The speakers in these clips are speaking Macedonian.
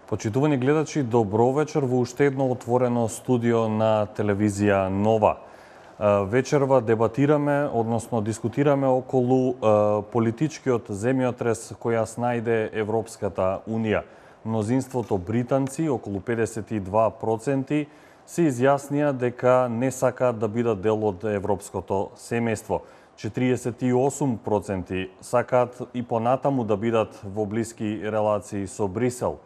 Почитувани гледачи, добро вечер во уште едно отворено студио на телевизија Нова. Вечерва дебатираме, односно дискутираме околу политичкиот земјотрес кој ја снајде Европската Унија. Мнозинството британци, околу 52%, се изјаснија дека не сакаат да бидат дел од европското семејство. 48% сакаат и понатаму да бидат во блиски релации со Брисел.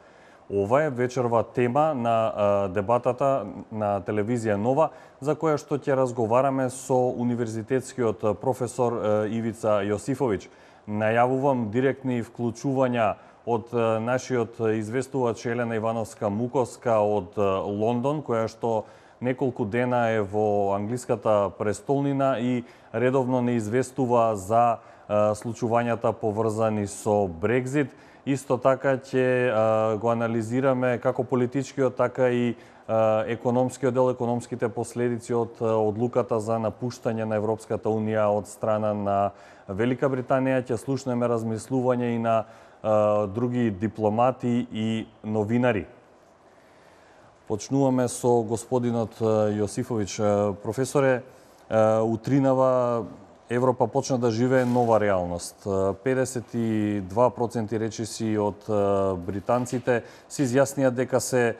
Ова е вечерва тема на дебатата на телевизија Нова, за која што ќе разговараме со универзитетскиот професор Ивица Јосифовиќ. Најавувам директни вклучувања од нашиот известувач Елена Ивановска-Мукоска од Лондон, која што неколку дена е во англиската престолнина и редовно не известува за случувањата поврзани со Брекзит. Исто така ќе го анализираме како политичкиот, така и економскиот дел, економските последици од одлуката за напуштање на Европската Унија од страна на Велика Британија. Ќе слушнеме размислување и на други дипломати и новинари. Почнуваме со господинот Јосифовиќ. Професоре, утринава Европа почна да живее нова реалност. 52% речиси од британците се изјаснија дека се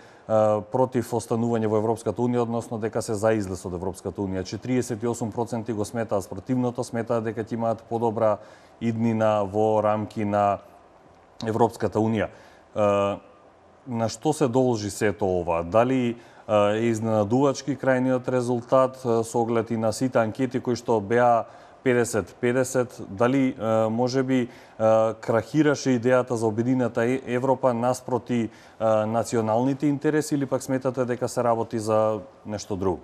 против останување во Европската Унија, односно дека се за излез од Европската Унија. 48% го сметаат спротивното, сметаат дека ќе имаат подобра иднина во рамки на Европската Унија. На што се должи сето ова? Дали е изненадувачки крајниот резултат со оглед и на сите анкети кои што беа 50-50, дали можеби крахираше идејата за обединета Европа наспроти националните интереси или пак сметате дека се работи за нешто друго?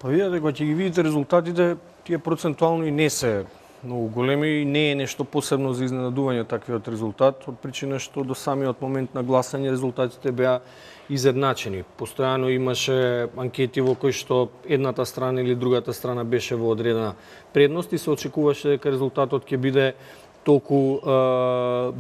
Па видите, кога ќе ги видите резултатите, тие процентуално и не се многу големи и не е нешто посебно за изненадување таквиот резултат, од причина што до самиот момент на гласање резултатите беа изедначени. Постојано имаше анкети во кои што едната страна или другата страна беше во одредена предност и се очекуваше дека резултатот ќе биде толку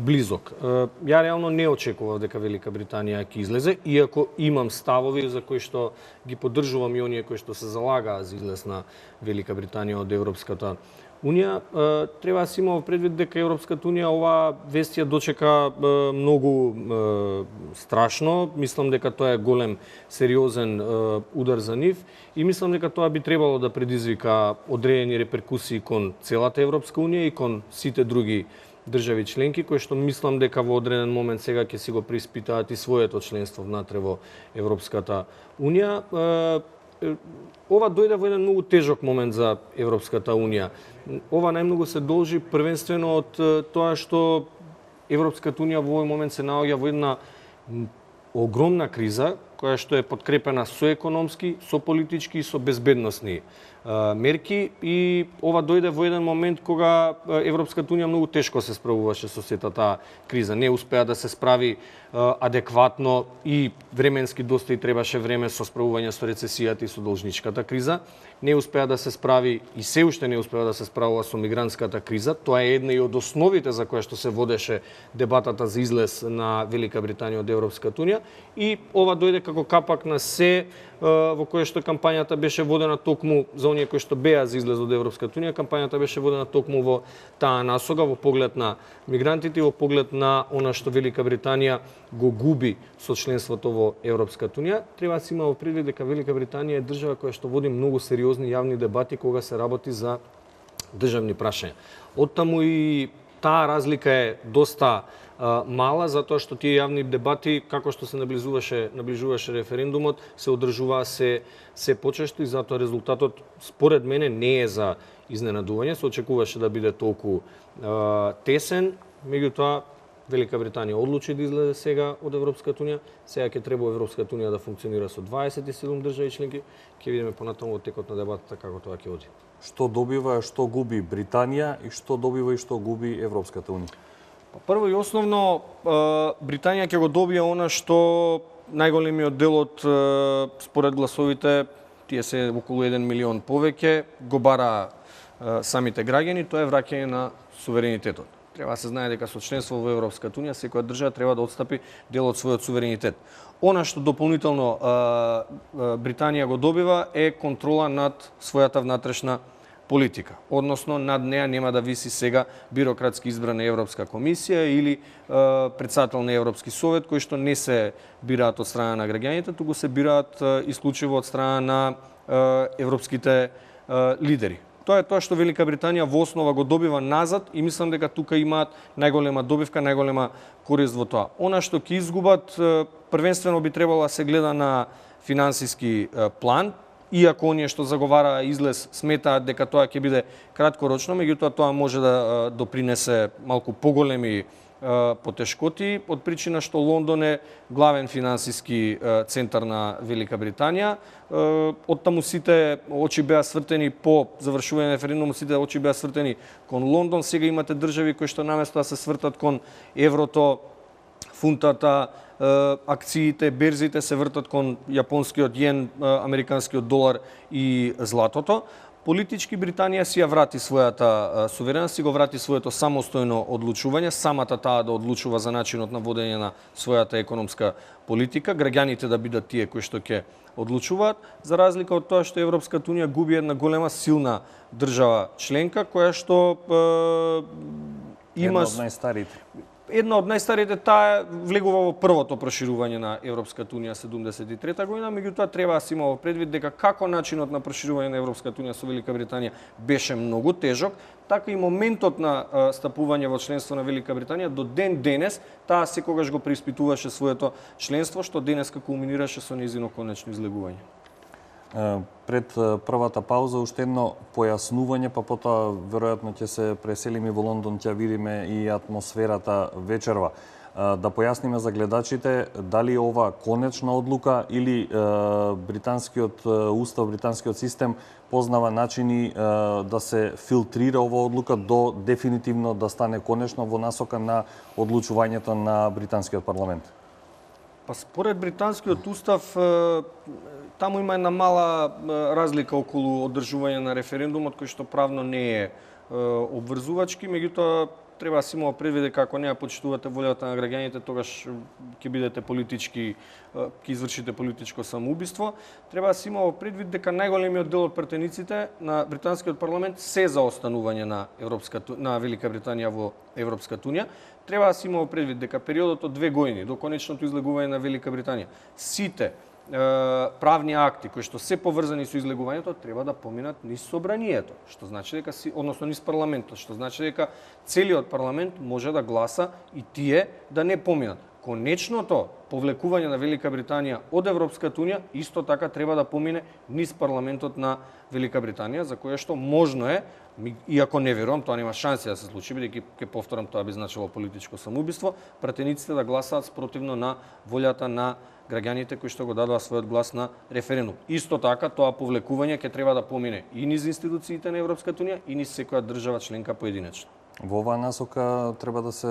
близок. Ја реално не очекував дека Велика Британија ќе излезе, иако имам ставови за кои што ги поддржувам и оние кои што се залагаа за излез на Велика Британија од Европската Унија. Треба да се има предвид дека Европската Унија оваа вест ја дочека многу страшно. Мислам дека тоа е голем, сериозен удар за нив и мислам дека тоа би требало да предизвика одредени реперкусии кон целата Европска Унија и кон сите други држави членки, кои што мислам дека во одреден момент сега ќе си го преиспитаат и своето членство внатре во Европската Унија. Ова дојде во еден многу тежок момент за Европската Унија. Ова најмногу се должи првенствено од тоа што Европската Унија во овој момент се наоѓа во една огромна криза, која што е подкрепена со економски, со политички и со безбедносни мерки, и ова дојде во еден момент кога Европската Унија многу тешко се справуваше со сета таа криза. Не успеа да се справи адекватно и временски доста и требаше време со справување со рецесијата и со должничката криза. Не успеа да се справи и се уште не успеа да се справува со мигрантската криза. Тоа е една и од основите за која што се водеше дебатата за излез на Велика Британија од Европската Унија, и ова дојде како капак на се во кое што кампањата беше водена токму за оние кои што беа за излез од Европската Унија. Кампањата беше водена токму во таа насока, во поглед на мигрантите, во поглед на она што Велика Британија го губи со членството во Европската Унија. Треба да се има во предвид дека Велика Британија е држава која што води многу сериозни јавни дебати кога се работи за државни прашања. Оттаму и таа разлика е доста мала, затоа што тие јавни дебати, како што се наближуваше референдумот, се одржуваа се почесто и затоа резултатот според мене не е за изненадување. Се очекуваше да биде толку тесен, меѓутоа Велика Британија одлучи да излезе сега од Европската Унија. Сега ќе треба Европската Унија да функционира со 27 држави членки. Ќе видиме понатаму од текот на дебатата како тоа ќе оди. Што добива, што губи Британија и што добива и што губи Европската Унија? Прво и основно, Британија ќе го добие она што најголемиот дел од според гласовите, тие се околу 1 милион повеќе, го бара самите граѓани, тоа е враќање на суверенитетот. Треба да се знае дека со членство во Европската унија секоја држава треба да отстапи дел од својот суверенитет. Она што дополнително Британија го добива е контрола над својата внатрешна политика. Односно, над неа нема да виси сега бирократски избрана Европска комисија или председател на Европски совет, кои што не се бираат од страна на граѓаните, туку се бираат исклучиво од страна на европските лидери. Тоа е тоа што Велика Британија во основа го добива назад и мислам дека тука имаат најголема добивка, најголема корист во тоа. Она што ќе изгубат првенствено би требало да се гледа на финансиски план, иако оние што заговара излез сметаат дека тоа ќе биде краткорочно, меѓутоа тоа може да допринесе малку поголеми потешкоти, од причина што Лондон е главен финансиски центар на Велика Британија. Од таму сите очи беа свртени по завршување на референдумот, сите очи беа свртени кон Лондон. Сега имате држави кои што наместо да се свртат кон еврото, фунтата, акциите, берзите се вртат кон јапонскиот јен, американскиот долар и златото. Политички Британија си ја врати својата сувереност, си го врати своето самостојно одлучување, самата таа да одлучува за начинот на водење на својата економска политика, граѓаните да бидат тие кои што ќе одлучуваат, за разлика од тоа што Европската унија губи една голема силна држава членка која што има една од најстарите, таа влегува во првото проширување на Европската унија 73 година, меѓутоа треба да се има во предвид дека како начинот на проширување на Европската унија со Велика Британија беше многу тежок, така и моментот на стапување во членство на Велика Британија до ден денес, таа секогаш го преиспитуваше своето членство, што денеска кулминираше со нејзино конечно излегување. Пред првата пауза уште едно појаснување, па потоа веројатно ќе се преселиме во Лондон, ќе видиме и атмосферата вечерва. Да појасниме за гледачите дали ова конечна одлука или британскиот устав, британскиот систем познава начини да се филтрира ова одлука до дефинитивно да стане конечно во насока на одлучувањето на британскиот парламент. Па според британскиот устав таму има една мала разлика околу одржување на референдумот кој што правно не е обврзувачки, меѓутоа треба да се има предвид дека ако не ја почитувате волјата на граѓаните, тогаш ќе бидете политички, ќе извршите политичко самоубиство. Треба да се има предвид дека најголемиот дел од пратениците на британскиот парламент се за останување на Велика Британија во Европската унија. Треба да се има предвид дека периодот од 2 години до конечното излегување на Велика Британија, сите правни акти кои што се поврзани со излегувањето треба да поминат низ собранието, што значи дека односно низ парламентот, што значи дека целиот парламент може да гласа и тие да не поминат. Конечното повлекување на Велика Британија од Европската унија исто така треба да помине низ парламентот на Велика Британија, за кое што можно е, иако не верувам, тоа нема шанси да се случи, бидејќи ќе повторам, тоа би значило политичко самоубиство, пратениците да гласаат спротивно на волјата на граѓаните кои што го дадоа својот глас на референдум. Исто така, тоа повлекување ќе треба да помине и низ институциите на Европската унија и низ секоја држава членка поединечно. Во оваа насока треба да се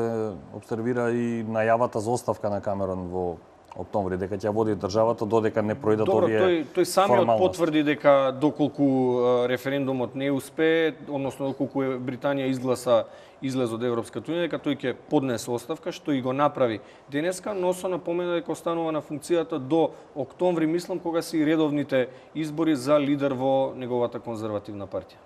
обсервира и најавата за оставка на Камерон во октомври, дека ќе води државата додека не пројдат овие тој самиот потврди дека доколку референдумот не успее, односно доколку Британија излез од Европската унија, дека тој ќе поднесе оставка, што и го направи денеска, но со напомена дека останува на функцијата до октомври, мислам, кога се и редовните избори за лидер во неговата конзервативна партија.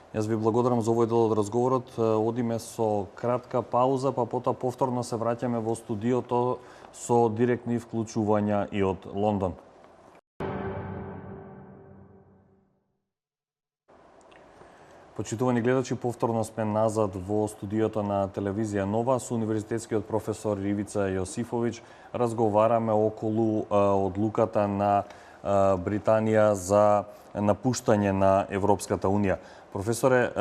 Јас ви благодарам за овој дел од разговорот. Одиме со кратка пауза, па потоа повторно се враќаме во студиото со директни вклучувања и од Лондон. Почитувани гледачи, повторно сме назад во студиото на телевизија Нова со универзитетскиот професор Ивица Јосифовиќ. Разговараме околу одлуката на Британија за напуштање на Европската унија. Професоре,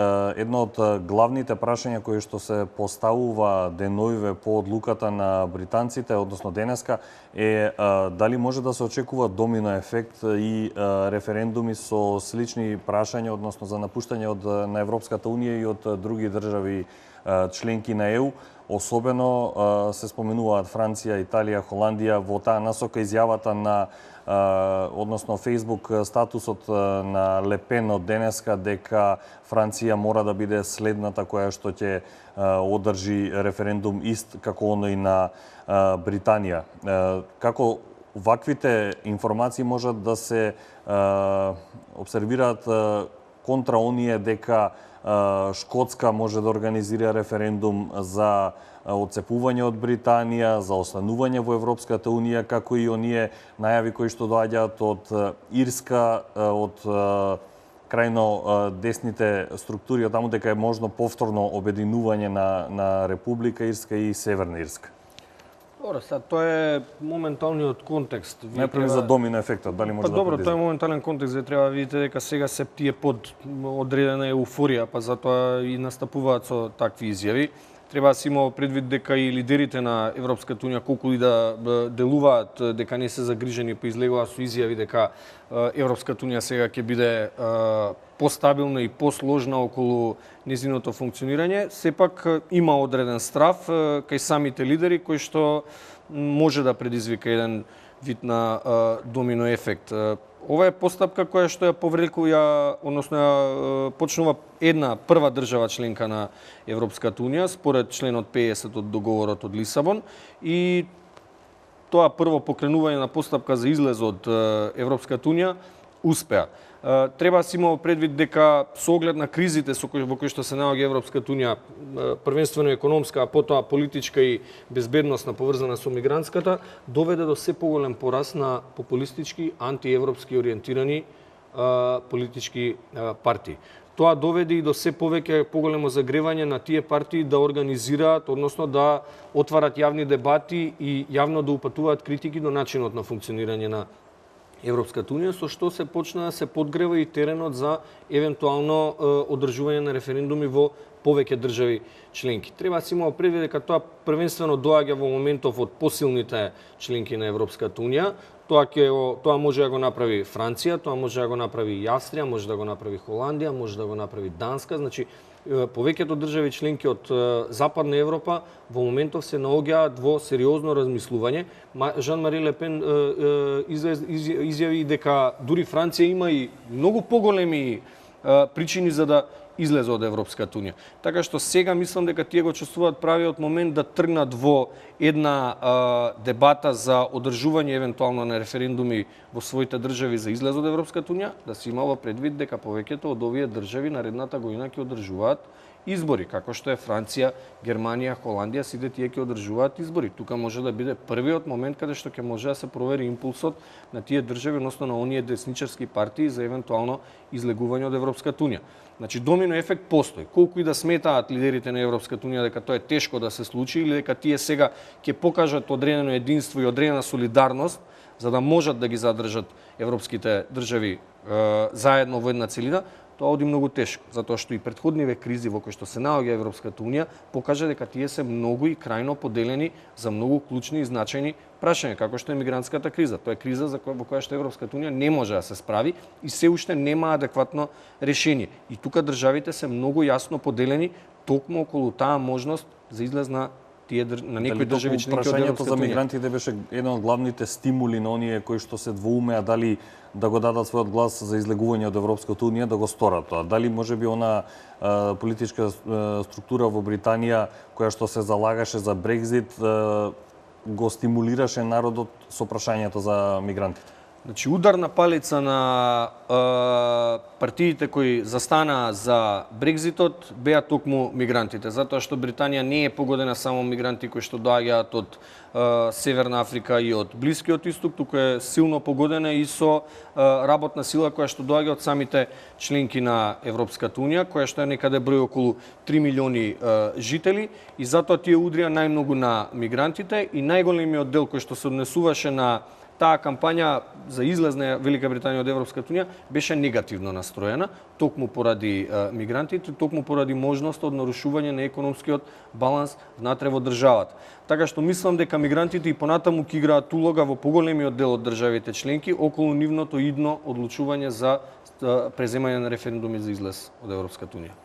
едно од главните прашања кои што се поставува деновиве по одлуката на британците, односно денеска, е дали може да се очекува домино ефект и референдуми со слични прашања, односно за напуштање на Европската унија и од други држави членки на ЕУ. Особено се споменуваат Франција, Италија, Холандија. Во таа насока изјавата на односно Facebook статусот на Лепен од денеска дека Франција мора да биде следната која што ќе одржи референдум ист како оној на Британија. Како ваквите информации можат да се обсервираат контра оние дека Шкотска може да организира референдум за одцепување од Британија, за останување во Европската Унија, како и оние најави кои што доаѓаат од Ирска, од крајно десните структури, од таму дека е можно повторно обединување на Република Ирска и Северна Ирска. Добро, сега тоа е моменталниот контекст. Најпрви за домино ефектот, дали може да добро, предизвика? тоа е моментален контекст, за треба да видите дека сега се тие под одредена еуфорија, па затоа и настапуваат со такви изјави. Треба да се има предвид дека и лидерите на Европската Унија, колку и да делуваат дека не се загрижени, па излегуваат со изјави дека Европската Унија сега ќе биде постабилна и посложна околу незиното функционирање, сепак има одреден страф кај самите лидери кој што може да предизвика еден вид на домино ефект. Ова е постапка која што ја поврекува, односно ја почнува една прва држава членка на Европската Унија според членот 50 од договорот од Лисабон, и тоа прво покренување на постапка за излез од Европската Унија успеа. Треба да се има предвид дека со оглед на кризите во кои што се наоѓа Европската Унија, првенствено економска, а потоа политичка и безбедносна поврзана со мигрантската, доведе до се поголем пораст на популистички, антиевропски ориентирани политички партии. Тоа доведе и до се повеќе поголемо загревање на тие партии да организираат, односно да отварат јавни дебати и јавно да упатуваат критики до начинот на функционирање на Европската Унија, со што се почна да се подгрева и теренот за евентуално одржување на референдуми во повеќе држави членки. Треба да се има предвид дека тоа првенствено доаѓа во моментов од посилните членки на Европската Унија. Тоа може да го направи Франција, тоа може да го направи и Австрија, може да го направи Холандија, може да го направи Данска. Значи, повеќето држави членки од Западна Европа во моментов се наоѓаат во сериозно размислување. Жан-Мари Ле Пен изјави дека дури Франција има и многу поголеми причини за да излезе од Европската Унија. Така што сега мислам дека тие го чувствуваат правиот момент да тргнат во една дебата за одржување евентуално на референдуми во своите држави за излез од Европската Унија, да се има во предвид дека повеќето од овие држави наредната година ќе одржуваат избори, како што е Франција, Германија, Холандија, сите тие ќе одржуваат избори. Тука може да биде првиот момент каде што ќе може да се провери импулсот на тие држави, односно на оние десничарски партии за евентуално излегување од Европската Унија. Значи, домино ефект постои. Колку и да сметаат лидерите на Европската Унија дека тоа е тешко да се случи или дека тие сега ќе покажат одредено единство и одредена солидарност за да можат да ги задржат европските држави заедно во една целина, тоа оди многу тешко, затоа што и претходниве кризи во кои што се наоѓа Европската Унија покажа дека тие се многу и крајно поделени за многу клучни и значајни прашања, како што е мигрантската криза. Тоа е криза во која што Европската Унија не може да се справи и се уште нема адекватно решение. И тука државите се многу јасно поделени токму околу таа можност за излез на некои држави членки од Европската Унија. Прашањето за мигрантите беше еден од главните стимули на оние кои што се двоумеа дали да го дадат својот глас за излегување од Европската Унија, да го сторат тоа. Дали можеби она политичка структура во Британија која што се залагаше за Брекзит го стимулираше народот со прашањето за мигрантите? Значи, ударна палица на партиите кои застанаа за Брекзитот беа токму мигрантите, затоа што Британија не е погодена само мигранти кои што доаѓаат од Северна Африка и од Блискиот Исток, туку е силно погодена и со работна сила која што доаѓа од самите членки на Европската Унија, која што е некаде број околу 3 милиони жители, и затоа тие удрија најмногу на мигрантите и најголемиот дел кој што се однесуваше на таа кампања за излез на Велика Британија од Европската Унија беше негативно настроена, токму поради мигрантите, токму поради можноста од нарушување на економскиот баланс внатре во државата. Така што мислам дека мигрантите и понатаму ќе играат улога во поголемиот дел од државите членки околу нивното идно одлучување за преземање на референдуми за излез од Европската Унија.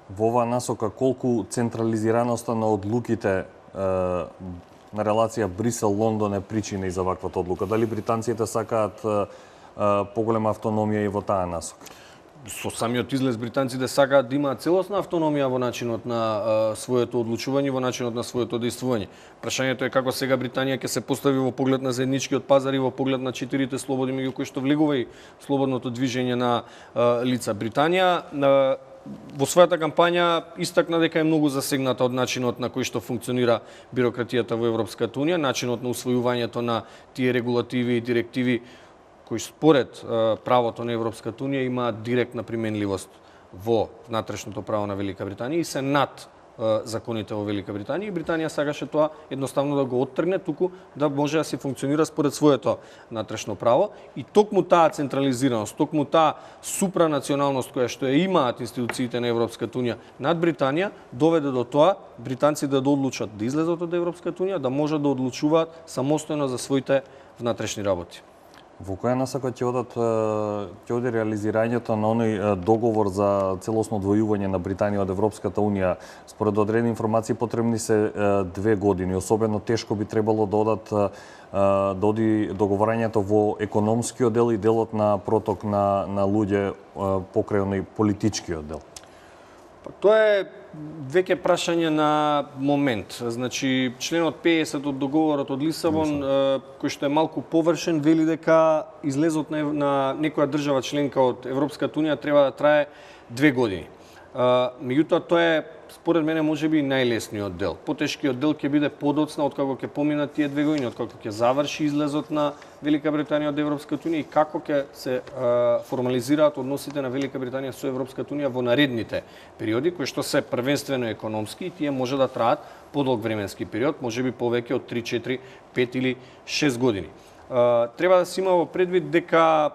во оваа насока колку централизираноста на одлуките на релација Брисел-Лондон е причина и за ваквата одлука? Дали британците сакаат поголема автономија и во таа насока? Со самиот излез британците сакаат да имаат целосна автономија во начинот на своето одлучување, во начинот на своето действување. Прашањето е како сега Британија ќе се постави во поглед на заедничкиот пазар и во поглед на 4 слободи меѓу кои што влегува и слободното движење на лица. Британија во својата кампања истакна дека е многу засегната од начинот на кој што функционира бирократијата во Европската унија, начинот на усвојувањето на тие регулативи и директиви кои според правото на Европската унија имаат директна применливост во внатрешното право на Велика Британија и се над законите во Велика Британија, и Британија сакаше тоа едноставно да го оттргне, туку да може да се функционира според своето внатрешно право, и токму таа централизираност, токму таа супранационалност која што ја имаат институциите на Европската унија над Британија доведе до тоа британците да одлучат да излезат од Европската унија, да можат да одлучуваат самостојно за своите внатрешни работи. Во која насока ќе оди реализирањето на оној договор за целосно одвојување на Британија од Европската унија? Според одредени информации потребни се 2 години. Особено тешко би требало да оди договорањето во економскиот дел и делот на проток на луѓе покрај оној политичкиот дел. Тоа е веќе прашање на момент. Значи, членот 50 од договорот од Лисабон, кој што е малку површен, вели дека излезот на некоја држава членка од Европската унија треба да трае 2 години. Меѓутоа, тоа е, според мене, можеби најлесниот дел. Потешкиот дел ќе биде подоцна откако ќе поминат тие 2 години, откако ќе заврши излезот на Велика Британија од Европската унија и како ќе се формализираат односите на Велика Британија со Европската унија во наредните периоди, кои што се првенствено економски, и тие може да траат подолг временски период, можеби повеќе од 3, 4, 5 или 6 години. Треба да се има во предвид дека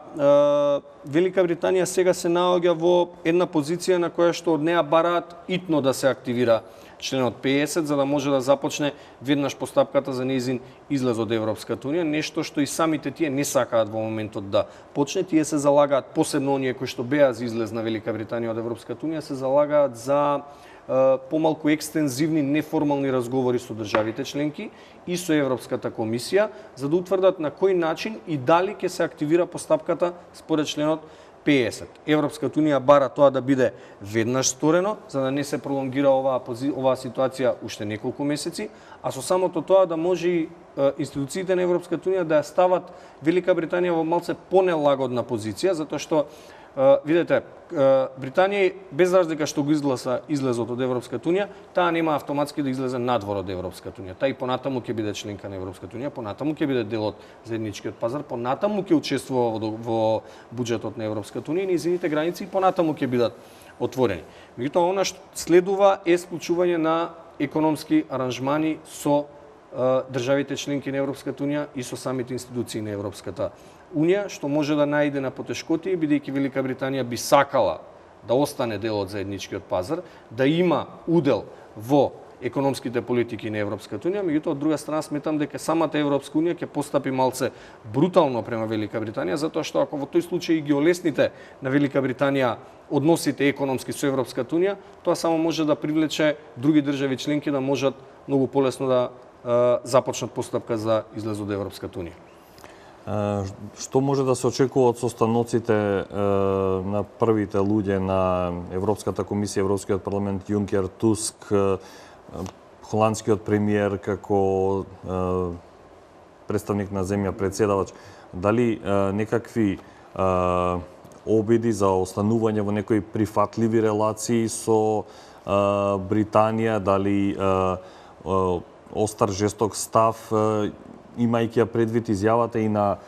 Велика Британија сега се наоѓа во една позиција на која што од неа бараат итно да се активира членот 50, за да може да започне веднаш постапката за нејзин излез од Европската унија, нешто што и самите тие не сакаат во моментот да почне. Тие се залагаат, посебно оние кои што беа за излез на Велика Британија од Европската унија, се залагаат за помалку екстензивни неформални разговори со државите членки и со Европската комисија, за да утврдат на кој начин и дали ќе се активира постапката според членот 50. Европската унија бара тоа да биде веднаш сторено, за да не се пролонгира оваа ситуација уште неколку месеци, а со самото тоа да може и институциите на Европската унија да ја стават Велика Британија во малце понелагодна позиција, затоа што видете, Британија без разлика што го излезот од Европската унија, таа нема автоматски да излезе надвор од Европската унија. Таа и понатаму ќе биде членка на Европската унија, понатаму ќе биде дел од заедничкиот пазар, понатаму ќе учествува во буџетот на Европската унија и нејзините граници и понатаму ќе бидат отворени. Меѓутоа, она што следува е склучување на економски аранжмани со државите членки на Европската унија и со самите институции на Европската унија, што може да најде на потешкоти, бидејќи Велика Британија би сакала да остане дел од заедничкиот пазар, да има удел во економските политики на Европската унија, меѓутоа од друга страна сметам дека самата Европска унија ќе постапи малце брутално према Велика Британија, затоа што ако во тој случај ги олесните на Велика Британија односите економски со Европската унија, тоа само може да привлече други држави членки да можат многу полесно да започнат постапка за излез од Европската унија. Што може да се очекува од состаноците на првите луѓе на Европската комисија, Европскиот парламент, Јункер, Туск, холандскиот премиер како представник на земја председавач? Дали некакви обиди за останување во некои прифатливи релации со Британија, дали остар жесток став, имајќи ја предвид изјавата и на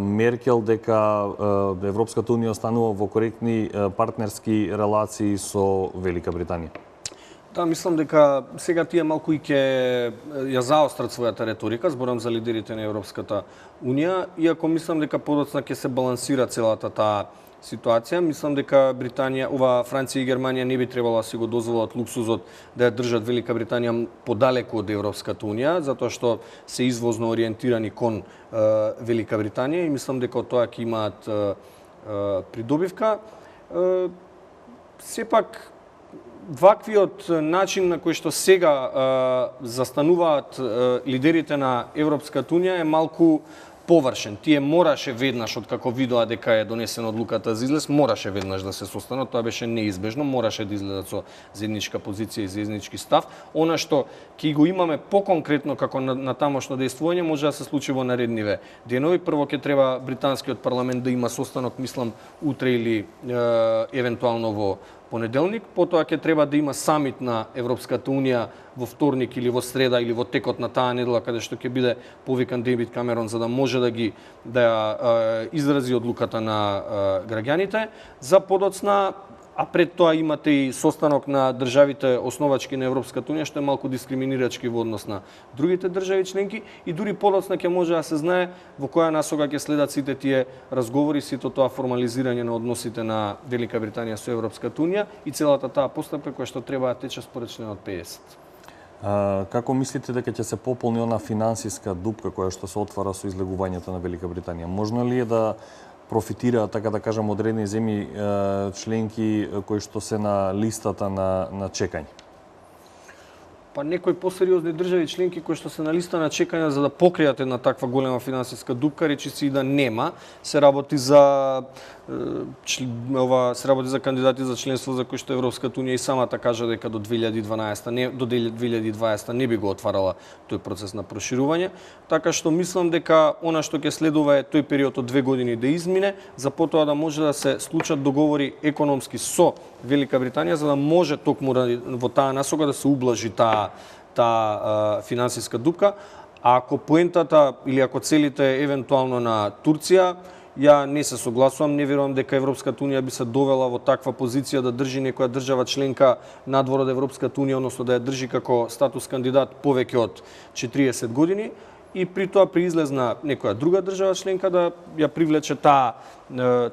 Меркел дека Европската унија останува во коректни партнерски релации со Велика Британија? Да, мислам дека сега тие малку и ќе ја заострат својата реторика, зборам за лидерите на Европската унија, иако мислам дека подоцна ќе се балансира целата таа ситуација. Мислам дека Британија, Франција и Германија не би требало да си го дозволат луксузот да ја држат Велика Британија подалеку од Европската унија, затоа што се извозно ориентирани кон Велика Британија и мислам дека од тоа ќе имаат придобивка. Сепак ваквиот начин на кој што сега застануваат лидерите на Европската Унија е малку површен. Тие мораше веднаш, од како видоа дека е донесена одлуката за излез, мораше веднаш да се состанат, тоа беше неизбежно, мораше да излезат со заедничка позиција и заеднички став. Она што ќе го имаме поконкретно како на тамошно действување може да се случи во наредниве денови. Прво ќе треба британскиот парламент да има состанок, мислам, утре или евентуално во понеделник, потоа ќе треба да има самит на Европската Унија во вторник или во среда или во текот на таа недела, каде што ќе биде повикан Дејвид Камерон за да може да изрази одлуката на граѓаните за подоцна. А пред тоа имате и состанок на државите основачки на Европската Унија, што е малку дискриминирачки во однос на другите држави членки и дури подоцна ќе може да се знае во која насока ќе следат сите тие разговори, сите тоа формализирање на односите на Велика Британија со Европската Унија и целата таа постапка која што треба да тече според членот 50. Како мислите дека ќе се пополни она финансиска дупка која што се отвара со излегувањето на Велика Британија? Можно ли е да профитираат, така да кажам, одредени земји членки кои што се на листата на чекање? Па некои посериозни држави членки кои што се на листа на чекање за да покријат една таква голема финансиска дупка, речиси и да нема, се работи за кандидати за членство за кои што Европската Унија и самата кажа дека до 2020 не би го отварала тој процес на проширување, така што мислам дека она што ќе следува е тој период од 2 години да измине, за потоа да може да се склучат договори економски со Велика Британија за да може токму во таа насока да се ублажи таа финансиска дупка. А ако поентата или ако целите евентуално на Турција, ја не се согласувам, не верувам дека Европската Унија би се довела во таква позиција да држи некоја држава членка надвор од Европската Унија, односно да ја држи како статус кандидат повеќе од 40 години и при тоа при излезна некоја друга држава членка да ја привлече таа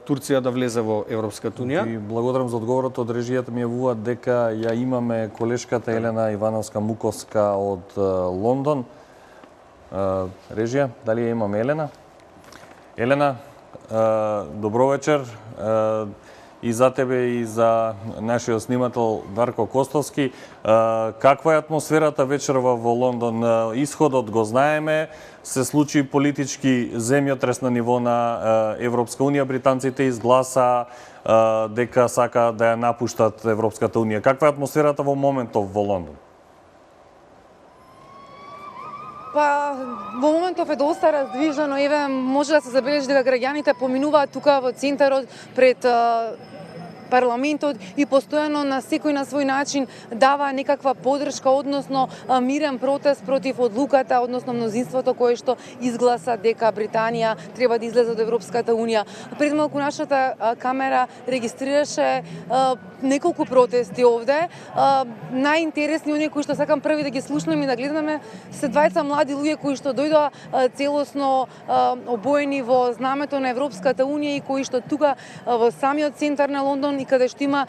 Турција да влезе во Европската Унија. И благодарам за одговорот. Од режијата ми јавуваат дека ја имаме колешката Елена Ивановска-Муковска од Лондон. Режија, дали ја имаме Елена? Елена, добро вечер и за тебе и за нашиот снимател Дарко Костовски. Каква е атмосферата вечерва во Лондон? Исходот го знаеме, се случи политички земјотрес на ниво на Европска Унија, британците изгласа дека сака да ја напуштат Европската Унија. Каква е атмосферата во моментов во Лондон? Па, во моментов е доста раздвижено, еве може да се забележи дека граѓаните поминуваат тука во центарот пред парламентот и постојано на секој на свој начин дава некаква поддршка, односно мирен протест против одлуката, односно мнозинството кое што изгласа дека Британија треба да излезе од Европската Унија. Пред малку нашата камера регистрираше неколку протести овде. Најинтересни оние кои што сакам први да ги слушнеме и да гледаме се двајца млади луѓе кои што дојдоа целосно обоени во знамето на Европската Унија и кои што тука во самиот центар на Лондон и каде што има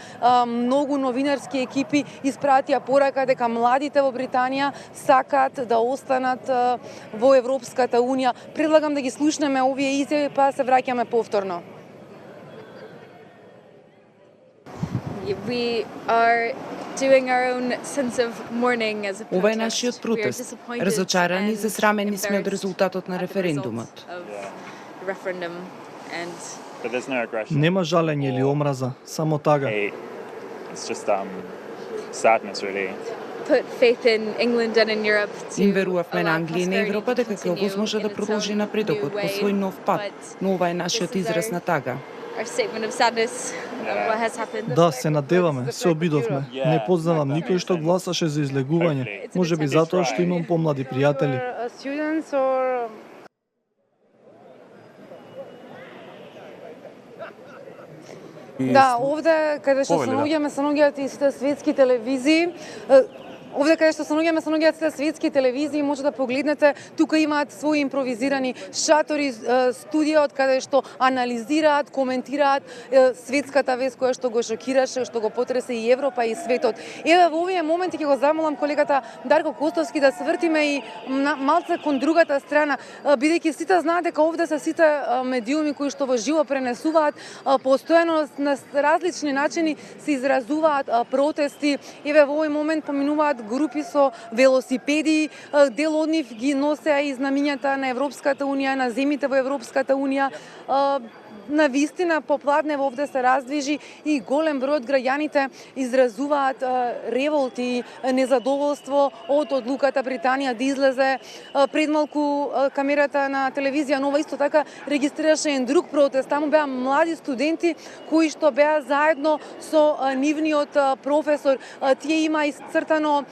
многу новинарски екипи испратија порака дека младите во Британија сакаат да останат во Европската Унија. Предлагам да ги слушнеме овие изјави па се враќаме повторно. Ова е нашиот протест. Разочарани и засрамени сме од резултатот на референдумот. Нема жалење или омраза, само тага. Им верувавме на Англија и на Европа дека ќе овозможа да продолжи напредокот по свој нов пат, но ова е нашиот израз на тага. Да, се надеваме, се обидовме. Не познавам никој што гласаше за излегување. Можеби затоа што имам помлади пријатели. Да, овде каде што се наоѓаме и сите светски телевизии, Овде каде што се наоѓаат сите светски телевизии, може да погледнете, тука имаат своји импровизирани шатори, студија од каде што анализираат, коментираат светската вест која што го шокираше, што го потресе и Европа и светот. Еве во овие моменти ќе го замолам колегата Дарко Костовски да свртиме и малце кон другата страна, бидејќи сите знаат дека овде се сите медиуми кои што во живо пренесуваат, постојано на различни начини се изразуваат протести. Еве во овој момент поминуваат групи со велосипеди, дел од нив ги носеа и знамињата на Европската унија, на земите во Европската унија. На вистина попладнево овде се раздвижи и голем број од граѓаните изразуваат револти, незадоволство од одлуката Британија да излезе. Пред малку камерата на телевизија Нова исто така регистрираше еден друг протест. Таму беа млади студенти кои што беа заедно со нивниот професор. Тие има исцртано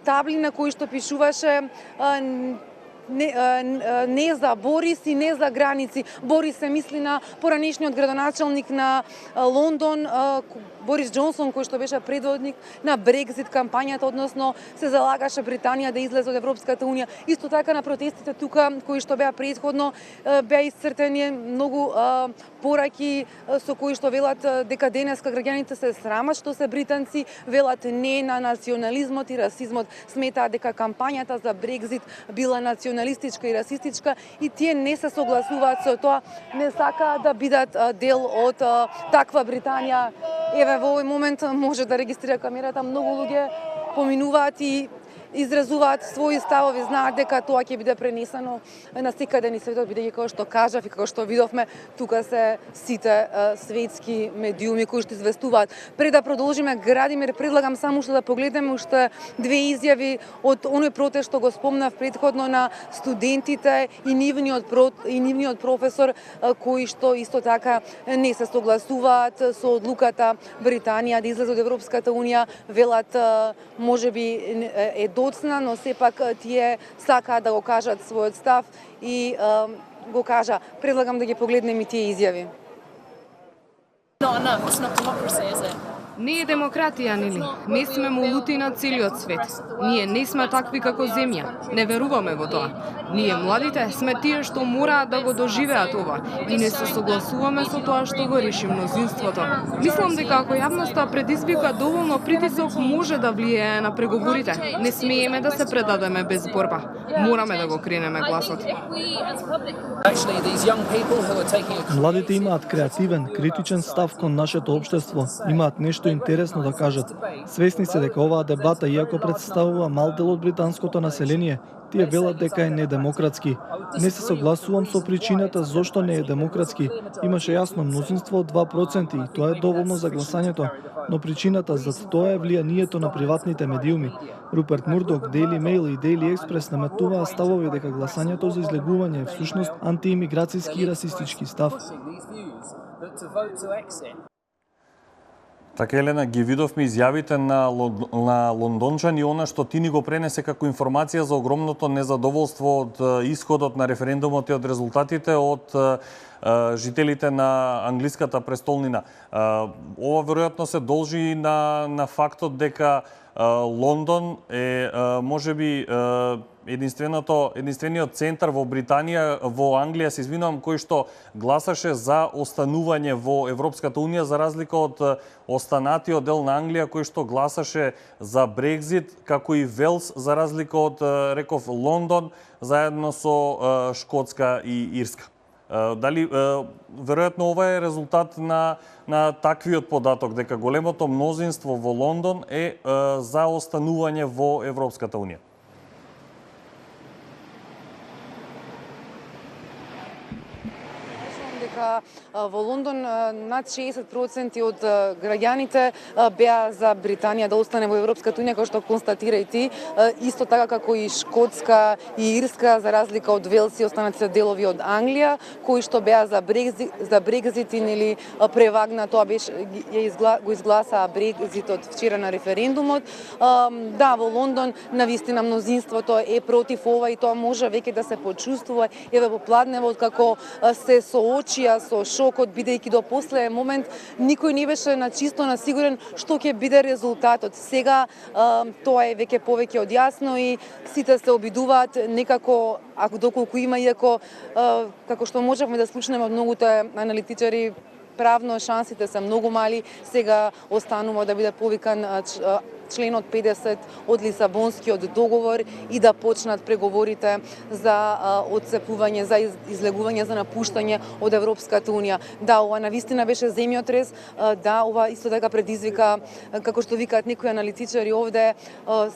табли на кои што пишуваше не за Борис и не за граници. Борис се мисли на поранешниот градоначалник на Лондон, Борис Џонсон, кој што беше предводник на Брекзит кампањата, односно се залагаше Британија да излезе од Европската унија. Исто така на протестите тука, кои што беа претходно, беа исцртени многу пораки со кои што велат дека денеска граѓаните се срамат што се британци, велат не на национализмот и расизмот, сметаат дека кампањата за Брекзит била националистичка и расистичка и тие не се согласуваат со тоа, не сакаат да бидат дел од таква Британија. Еве во овој момент може да регистрира камерата, многу луѓе поминуваат и изразуваат своји ставови, знаат дека тоа ќе биде пренесено на секаде ни светот, бидејќи како што кажав и како што видовме, тука се сите светски медиуми кои што известуваат. Пред да продолжиме, Градимир, предлагам само што да погледнеме уште две изјави од оној протест што го спомнав претходно на студентите и нивниот професор кои што исто така не се согласуваат со одлуката Британија да излезе од Европската унија, велат можеби е доцна, но сепак тие сакаат да го кажат својот став и го кажа. Предлагам да ги погледнем и тие изјави. Не е демократија, нели? Не сме молути на целиот свет. Ние не сме такви како земја. Не веруваме во тоа. Ние, младите, сме тие што мораат да го доживеат ова и не се согласуваме со тоа што го реши мнозинството. Мислам дека ако јавноста предизвика доволно притисок, може да влијае на преговорите. Не смееме да се предадеме без борба. Мораме да го кренеме гласот. Младите имаат креативен, критичен став кон нашето општество, имаат нешто интересно да кажат. Свесни се дека оваа дебата, иако представува мал дел од британското население, тие велат дека е недемократски. Не се согласувам со причината зошто не е демократски. Имаше јасно мнозинство од 2% и тоа е доволно за гласањето, но причината за тоа е влијанието на приватните медиуми. Руперт Мурдок, Daily Mail и Daily Express наметнуваа ставови дека гласањето за излегување е всушност антиимиграцијски и расистички став. Така, Елена, ги видовме изјавите на лондончани, она што ти ни го пренесе како информација за огромното незадоволство од исходот на референдумот и од резултатите од жителите на англиската престолнина. Ова веројатно се должи на фактот дека Лондон е можеби единствениот центар во Британија, во Англија, се извинувам, кој што гласаше за останување во Европската унија, за разлика од останатиот дел на Англија кој што гласаше за Брекзит, како и Велс, за разлика од, реков, Лондон, заедно со Шкотска и Ирска. Дали веројатно ова е резултат на таквиот податок дека големото мнозинство во Лондон е за останување во Европската унија? Во Лондон над 60% од граѓаните беа за Британија да остане во Европската унија, како што констатира и ти, исто така како и Шкотска и Ирска, за разлика од Велс и останатите делови од Англија, кои што беа за Брекзит или превагна, тоа беше го изгласаа Брекзитот вчера на референдумот. Да, во Лондон навистина мнозинството е против ова и тоа може веќе да се почувствува. Еве во Пладнево, како се соочија емоција, со шокот, бидејќи до последен момент никој не беше на чисто насигурен што ќе биде резултатот. Сега тоа е веќе повеќе од јасно и сите се обидуваат некако, ако доколку има, иако како што можевме да слушнеме од многуто аналитичари, правно шансите се многу мали. Сега останува да биде повикан членот 50 од Лисабонскиот договор и да почнат преговорите за одцепување, за излегување, за напуштање од Европската унија. Да, ова навистина беше земјотрес, да, ова исто така предизвика, како што викаат некои аналитичари овде,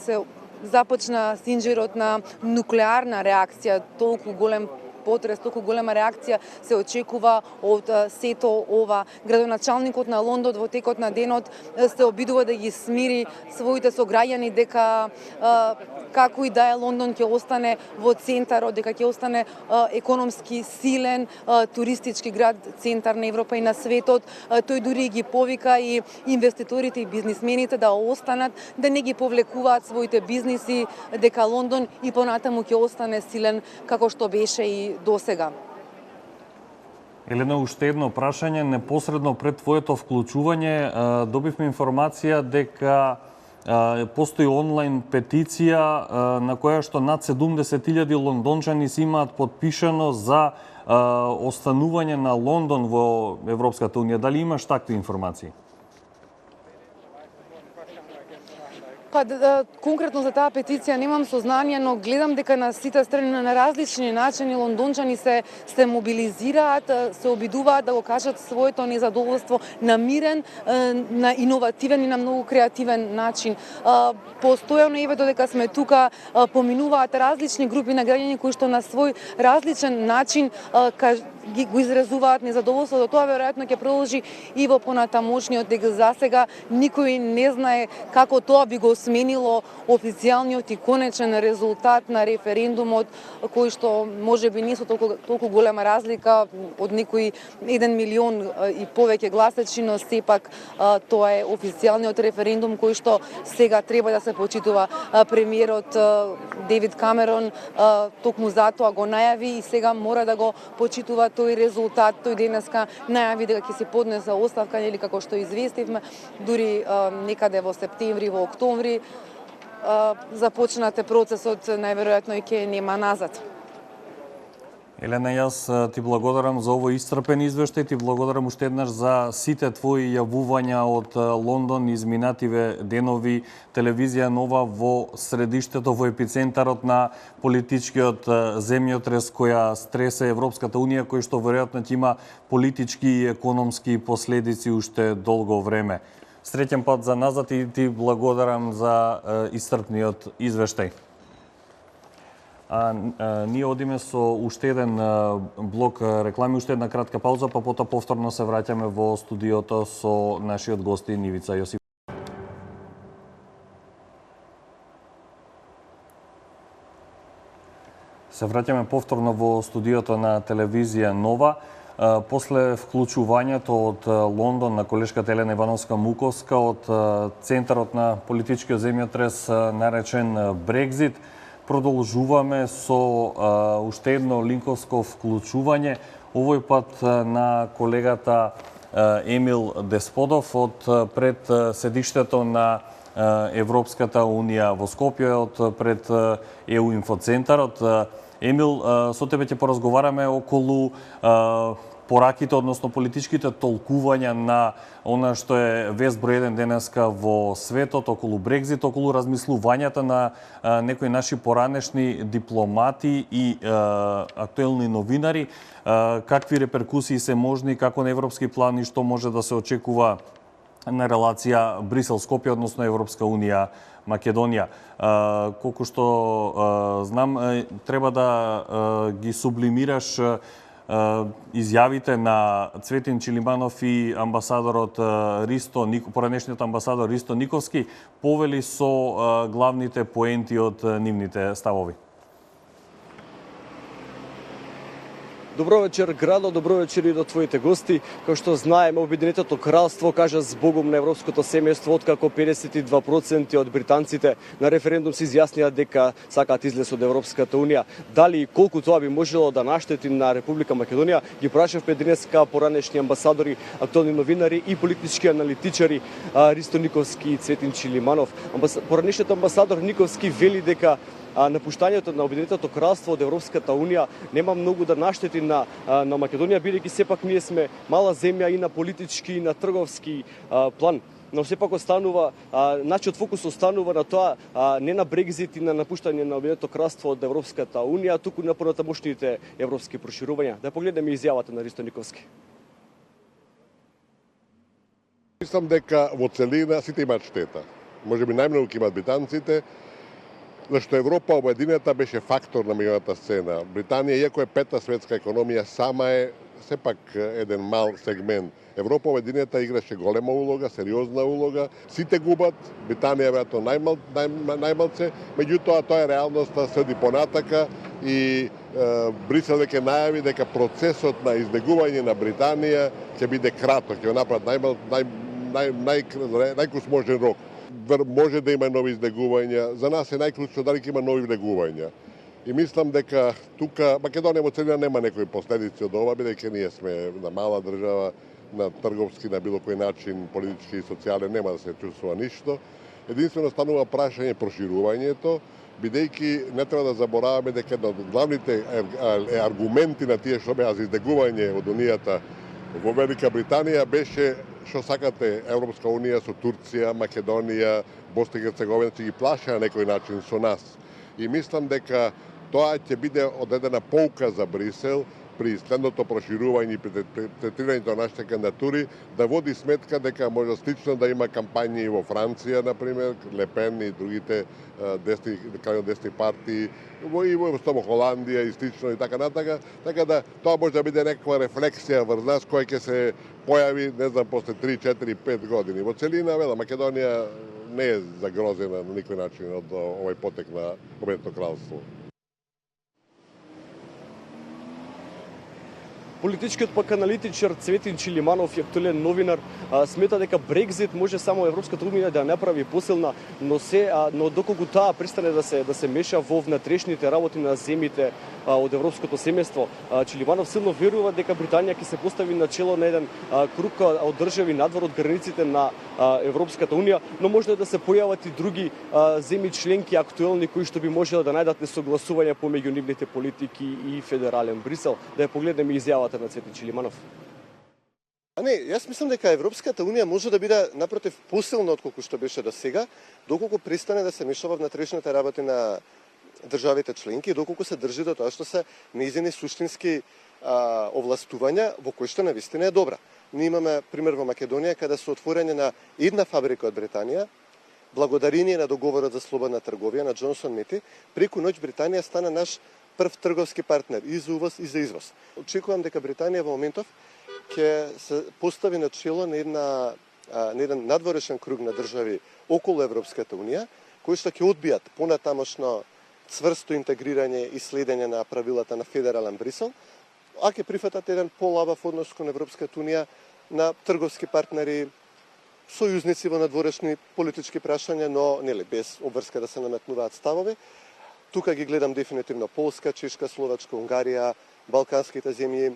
се започна синџирот на нуклеарна реакција, толку голем потрес, толку голема реакција се очекува од сето ова. Градоначалникот на Лондон во текот на денот се обидува да ги смири своите сограѓани дека како и да е, Лондон ќе остане во центарот, дека ќе остане економски силен туристички град, центар на Европа и на светот. Тој дури ги повика и инвеститорите и бизнисмените да останат, да не ги повлекуваат своите бизниси, дека Лондон и понатаму ќе остане силен како што беше и досега. Елена, уште едно прашање. Непосредно пред твоето вклучување добивме информација дека постои онлайн петиција на која што над 70.000 лондончани си имаат подпишано за останување на Лондон во Европската унија. Дали имаш такви информации? Па, конкретно за таа петиција немам сознание, но гледам дека на сите страни на различни начини лондончани се мобилизираат, се обидуваат да го кажат своето незадоволство на мирен, на иновативен и на многу креативен начин. Постојано еве додека сме тука поминуваат различни групи на граѓани кои што на свој различен начин го изразуваат незадоволството. Тоа веројатно ќе продолжи и во понатамошниот, дека засега никој не знае како тоа би го сменило официјалниот и конечен резултат на референдумот, кој што можеби не со толку голема разлика од некои 1 милион и повеќе гласачи, но сепак тоа е официјалниот референдум кој што сега треба да се почитува. Премиерот Девид Камерон токму затоа го најави и сега мора да го почитува тој резултат. Тој денеска најави дека ќе се поднесе оставка, или како што известивме, дури некаде во септември, во октомври започнате процесот, најверојатно и ќе нема назад. Елена, јас ти благодарам за овој исцрпен извештај, ти благодарам уште еднаш за сите твои јавувања од Лондон изминативе денови. Телевизија Нова во средиштето, во епицентарот на политичкиот земјотрес која стресе Европската унија, кој што веројатно ќе има политички и економски последици уште долго време. Среќен пат за назад и ти благодарам за исцрпниот извештај. Ние одиме со уште еден блок реклами, уште една кратка пауза, па потоа повторно се враќаме во студиото со нашиот гостин Ивица Јосиф. Се враќаме повторно во студиото на телевизија Нова. После вклучувањето од Лондон на колешката Елена Ивановска-Муковска од центарот на политичкиот земјотрес наречен Брекзит, продолжуваме со уште едно линковско вклучување, овој пат на колегата Емил Десподов од пред седиштето на Европската унија во Скопје, од пред ЕУ инфоцентарот. Емил, со тебе ќе поразговараме околу пораките, односно политичките толкувања на она што е вест број 1 денеска во светот, околу Брекзит, околу размислувањата на некои наши поранешни дипломати и актуелни новинари, какви реперкусии се можни, како на европски план и што може да се очекува на релација Брисел-Скопје, односно Европска унија Македонија. Колку што знам, треба да ги сублимираш изјавите на Цветин Чилиманов и амбасадорот поранешниот амбасадор Ристо Никовски, повели со главните поенти од нивните ставови. Добро вечер, градо, добро вечер и до твоите гости. Како што знаеме, Обединетото кралство кажа збогом на европското семејство, откако 52% од британците на референдум се изјаснија дека сакаат излез од Европската унија. Дали и колку тоа би можело да наштети на Република Македонија, ги прашавме денеска поранешни амбасадори, актуелни новинари и политички аналитичари Ристо Никовски и Цветин Чилиманов. Поранешниот амбасадор Никовски вели дека напуштањето на Обединетото кралство од Европската унија нема многу да наштети на Македонија, бидејќи сепак ние сме мала земја и на политички и на трговски план. Но сепак останува, нашиот фокус останува на тоа не на Брекзит и на напуштање на Обединетото кралство од Европската унија, туку на понатамошните европски проширувања. Да погледнеме изјавата на Ристо Никовски. Мислам дека во целина сите имаат штета. Можеби најмногу ќе имаат британците, зашто Европа обединета беше фактор на меѓународната сцена. Британија, иако е пета светска економија, сама е сепак еден мал сегмент. Европа обединета играше голема улога, сериозна улога. Сите губат, Британија веројатно најмалце, меѓутоа тоа е реалноста, следи понатака и Брисел веќе најави дека процесот на излегување на Британија ќе биде краток, ќе го направат најкрус можен рок. Може да има нови излегувања. За нас е најклучно дали ќе има нови влегувања. И мислам дека тука Македонија во целина нема некои последици од ова, бидејќи ние сме на мала држава, на трговски, на било кој начин, политички и социјален, нема да се чувствува ништо. Единствено станува прашање проширувањето, бидејќи не треба да забораваме дека една од главните аргументи на тие што беа за излегување од Унијата во Велика Британија беше што сакате Европска унија со Турција, Македонија, Босна и Херцеговина ќе ги плаша на некој начин со нас. И мислам дека тоа ќе биде одредена поука за Брисел при следното проширување и при третирањето на нашите кандидатури, да води сметка дека може слично да има кампањи во Франција, например, Лепен и другите десни партии, и во Холандија и слично и така натака, така да тоа може да биде некаква рефлексија врз нас која ќе се појави, не знам, после 3, 4, 5 години. Во целина, Македонија не е загрозена на никој начин од овој потек на Обединетото кралство. Политичкиот пак аналитичар Цветин Чилиманов и актуелен новинар смета дека Брекзит може само Европската унија да направи посилна, но доколку таа престане да се меша во внатрешните работи на земјите од европското семејство, Чилиманов силно верува дека Британија ќе се постави на чело на еден круг од држави надвор од границите на Европската унија, но може да се појават и други земји членки актуелни кои што би можело да најдат несогласување помеѓу нивните политики и федерален Брисел. Да ја погледнеме изјавата на Цветин Чилиманов. Не, јас мислам дека Европската унија може да биде напротив посилна отколку што беше до сега, доколку престане да се мешава внатрешните работи на државите членки и доколку се држи до тоа што се нејзини суштински овластувања во кои што навистина е добра. Ние имаме пример во Македонија каде со отворање на една фабрика од Британија, благодарение на договорот за слободна трговија на Джонсон Мети, преку ноќ Британија стана наш прв трговски партнер и за увоз и за извоз. Очекувам дека Британија во моментов ќе се постави на чело на еден надворешен круг на држави околу Европската унија, кои што ќе одбијат понатамошно цврсто интегрирање и следење на правилата на федерален Брисел, а ќе прифатат еден полабав однос кон Европската унија на трговски партнери, сојузници во надворешни политички прашања, но без обврска да се наметнуваат ставови. Тука ги гледам дефинитивно Полска, Чешка, Словачка, Унгарија, балканските земји,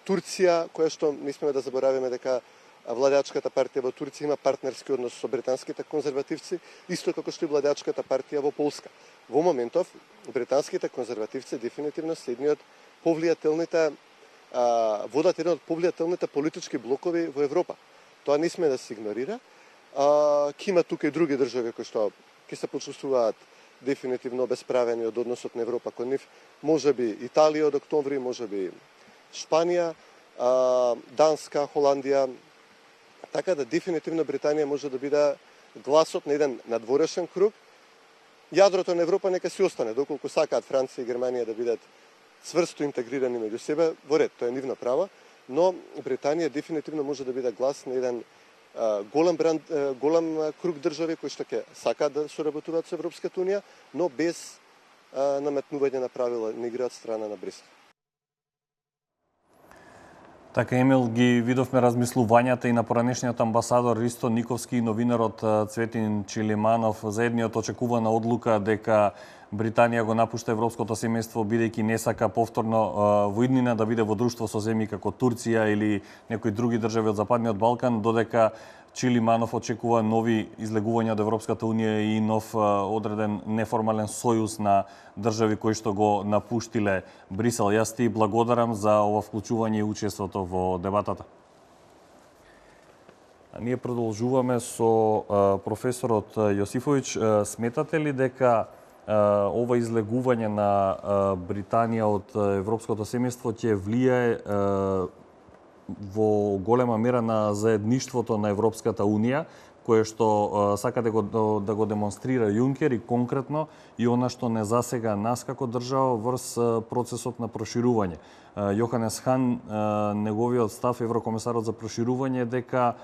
Турција, која што не смеме да забораваме дека владеачката партија во Турција има партнерски однос со британските конзервативци, исто како што и владеачката партија во Полска. Во моментов, британските конзервативци дефинитивно се едни од повлијателните, водат еден од повлијателните политички блокови во Европа. Тоа не сме да се игнорира. Ќе има тука и други држави кои што ќе се почувствуваат дефинитивно обесправени од односот на Европа кон нив. Можеби Италија од октомври, можеби Шпанија, Данска, Холандија. Така да дефинитивно Британија може да биде гласот на еден надворешен круг. Јадрото на Европа нека си остане, доколку сакаат Франција и Германија да бидат цврсто интегрирани меѓу себе, во ред, тоа е нивно право, но Британија дефинитивно може да биде глас на еден голем круг држави кои што ќе сакаат да соработуваат со Европската унија, но без наметнување на правила на игра од страна на Брисел. Така, Емил, ги видовме размислувањата и на поранешниот амбасадор Ристо Никовски и новинарот Цветин Чилиманов за едниот очекувана одлука дека Британија го напушта европското семејство бидејќи не сака повторно во иднина да биде во друштво со земји како Турција или некои други држави од Западниот Балкан, додека Чилиманов очекува нови излегувања од Европската Унија и нов одреден неформален сојуз на држави кои што го напуштиле Брисел. Јас ти благодарам за ова вклучување и учеството во дебатата. Ние продолжуваме со професорот Јосифовиќ. Сметате ли дека ова излегување на Британија од европското семејство ќе влијае во голема мера на заедништвото на Европската Унија, кое што сака да го демонстрира Јункер и конкретно и она што не засега нас како држава врз процесот на проширување. Јоханес Хан, неговиот став, еврокомесарот за проширување, дека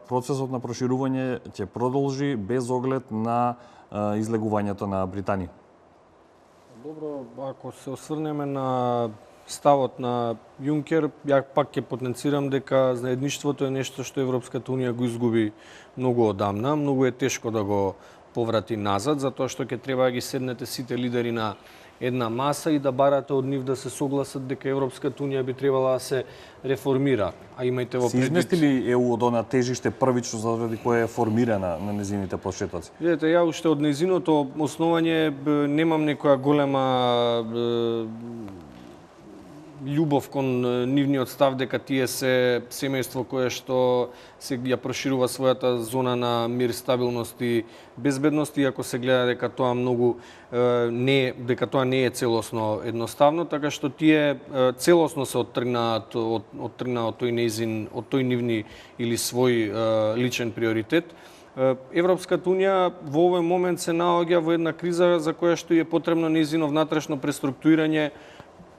процесот на проширување ќе продолжи без оглед на излегувањето на Британија. Добро, ако се осврнеме на ставот на Јункер, ја пак ќе потенцирам дека заедништвото е нешто што Европската Унија го изгуби многу одамна. Многу е тешко да го поврати назад, затоа што ќе треба да ги седнете сите лидери на една маса и да барате од нив да се согласат дека Европската Унија би требала да се реформира. А имајте во предвид... Се измести ли ЕУ од она тежиште првично заради кое е формирана на незините почетоци? Видете, ја уште од незиното основање немам некоја голема љубов кон нивниот став дека тие се семејство кое што се ја проширува својата зона на мир, стабилност и безбедност, иако се гледа дека тоа не е целосно едноставно, така што тие целосно се оттргнаат од тој нивни или свој личен приоритет. Европската Унија во овој момент се наоѓа во една криза за која што е потребно нејзино внатрешно преструктурирање,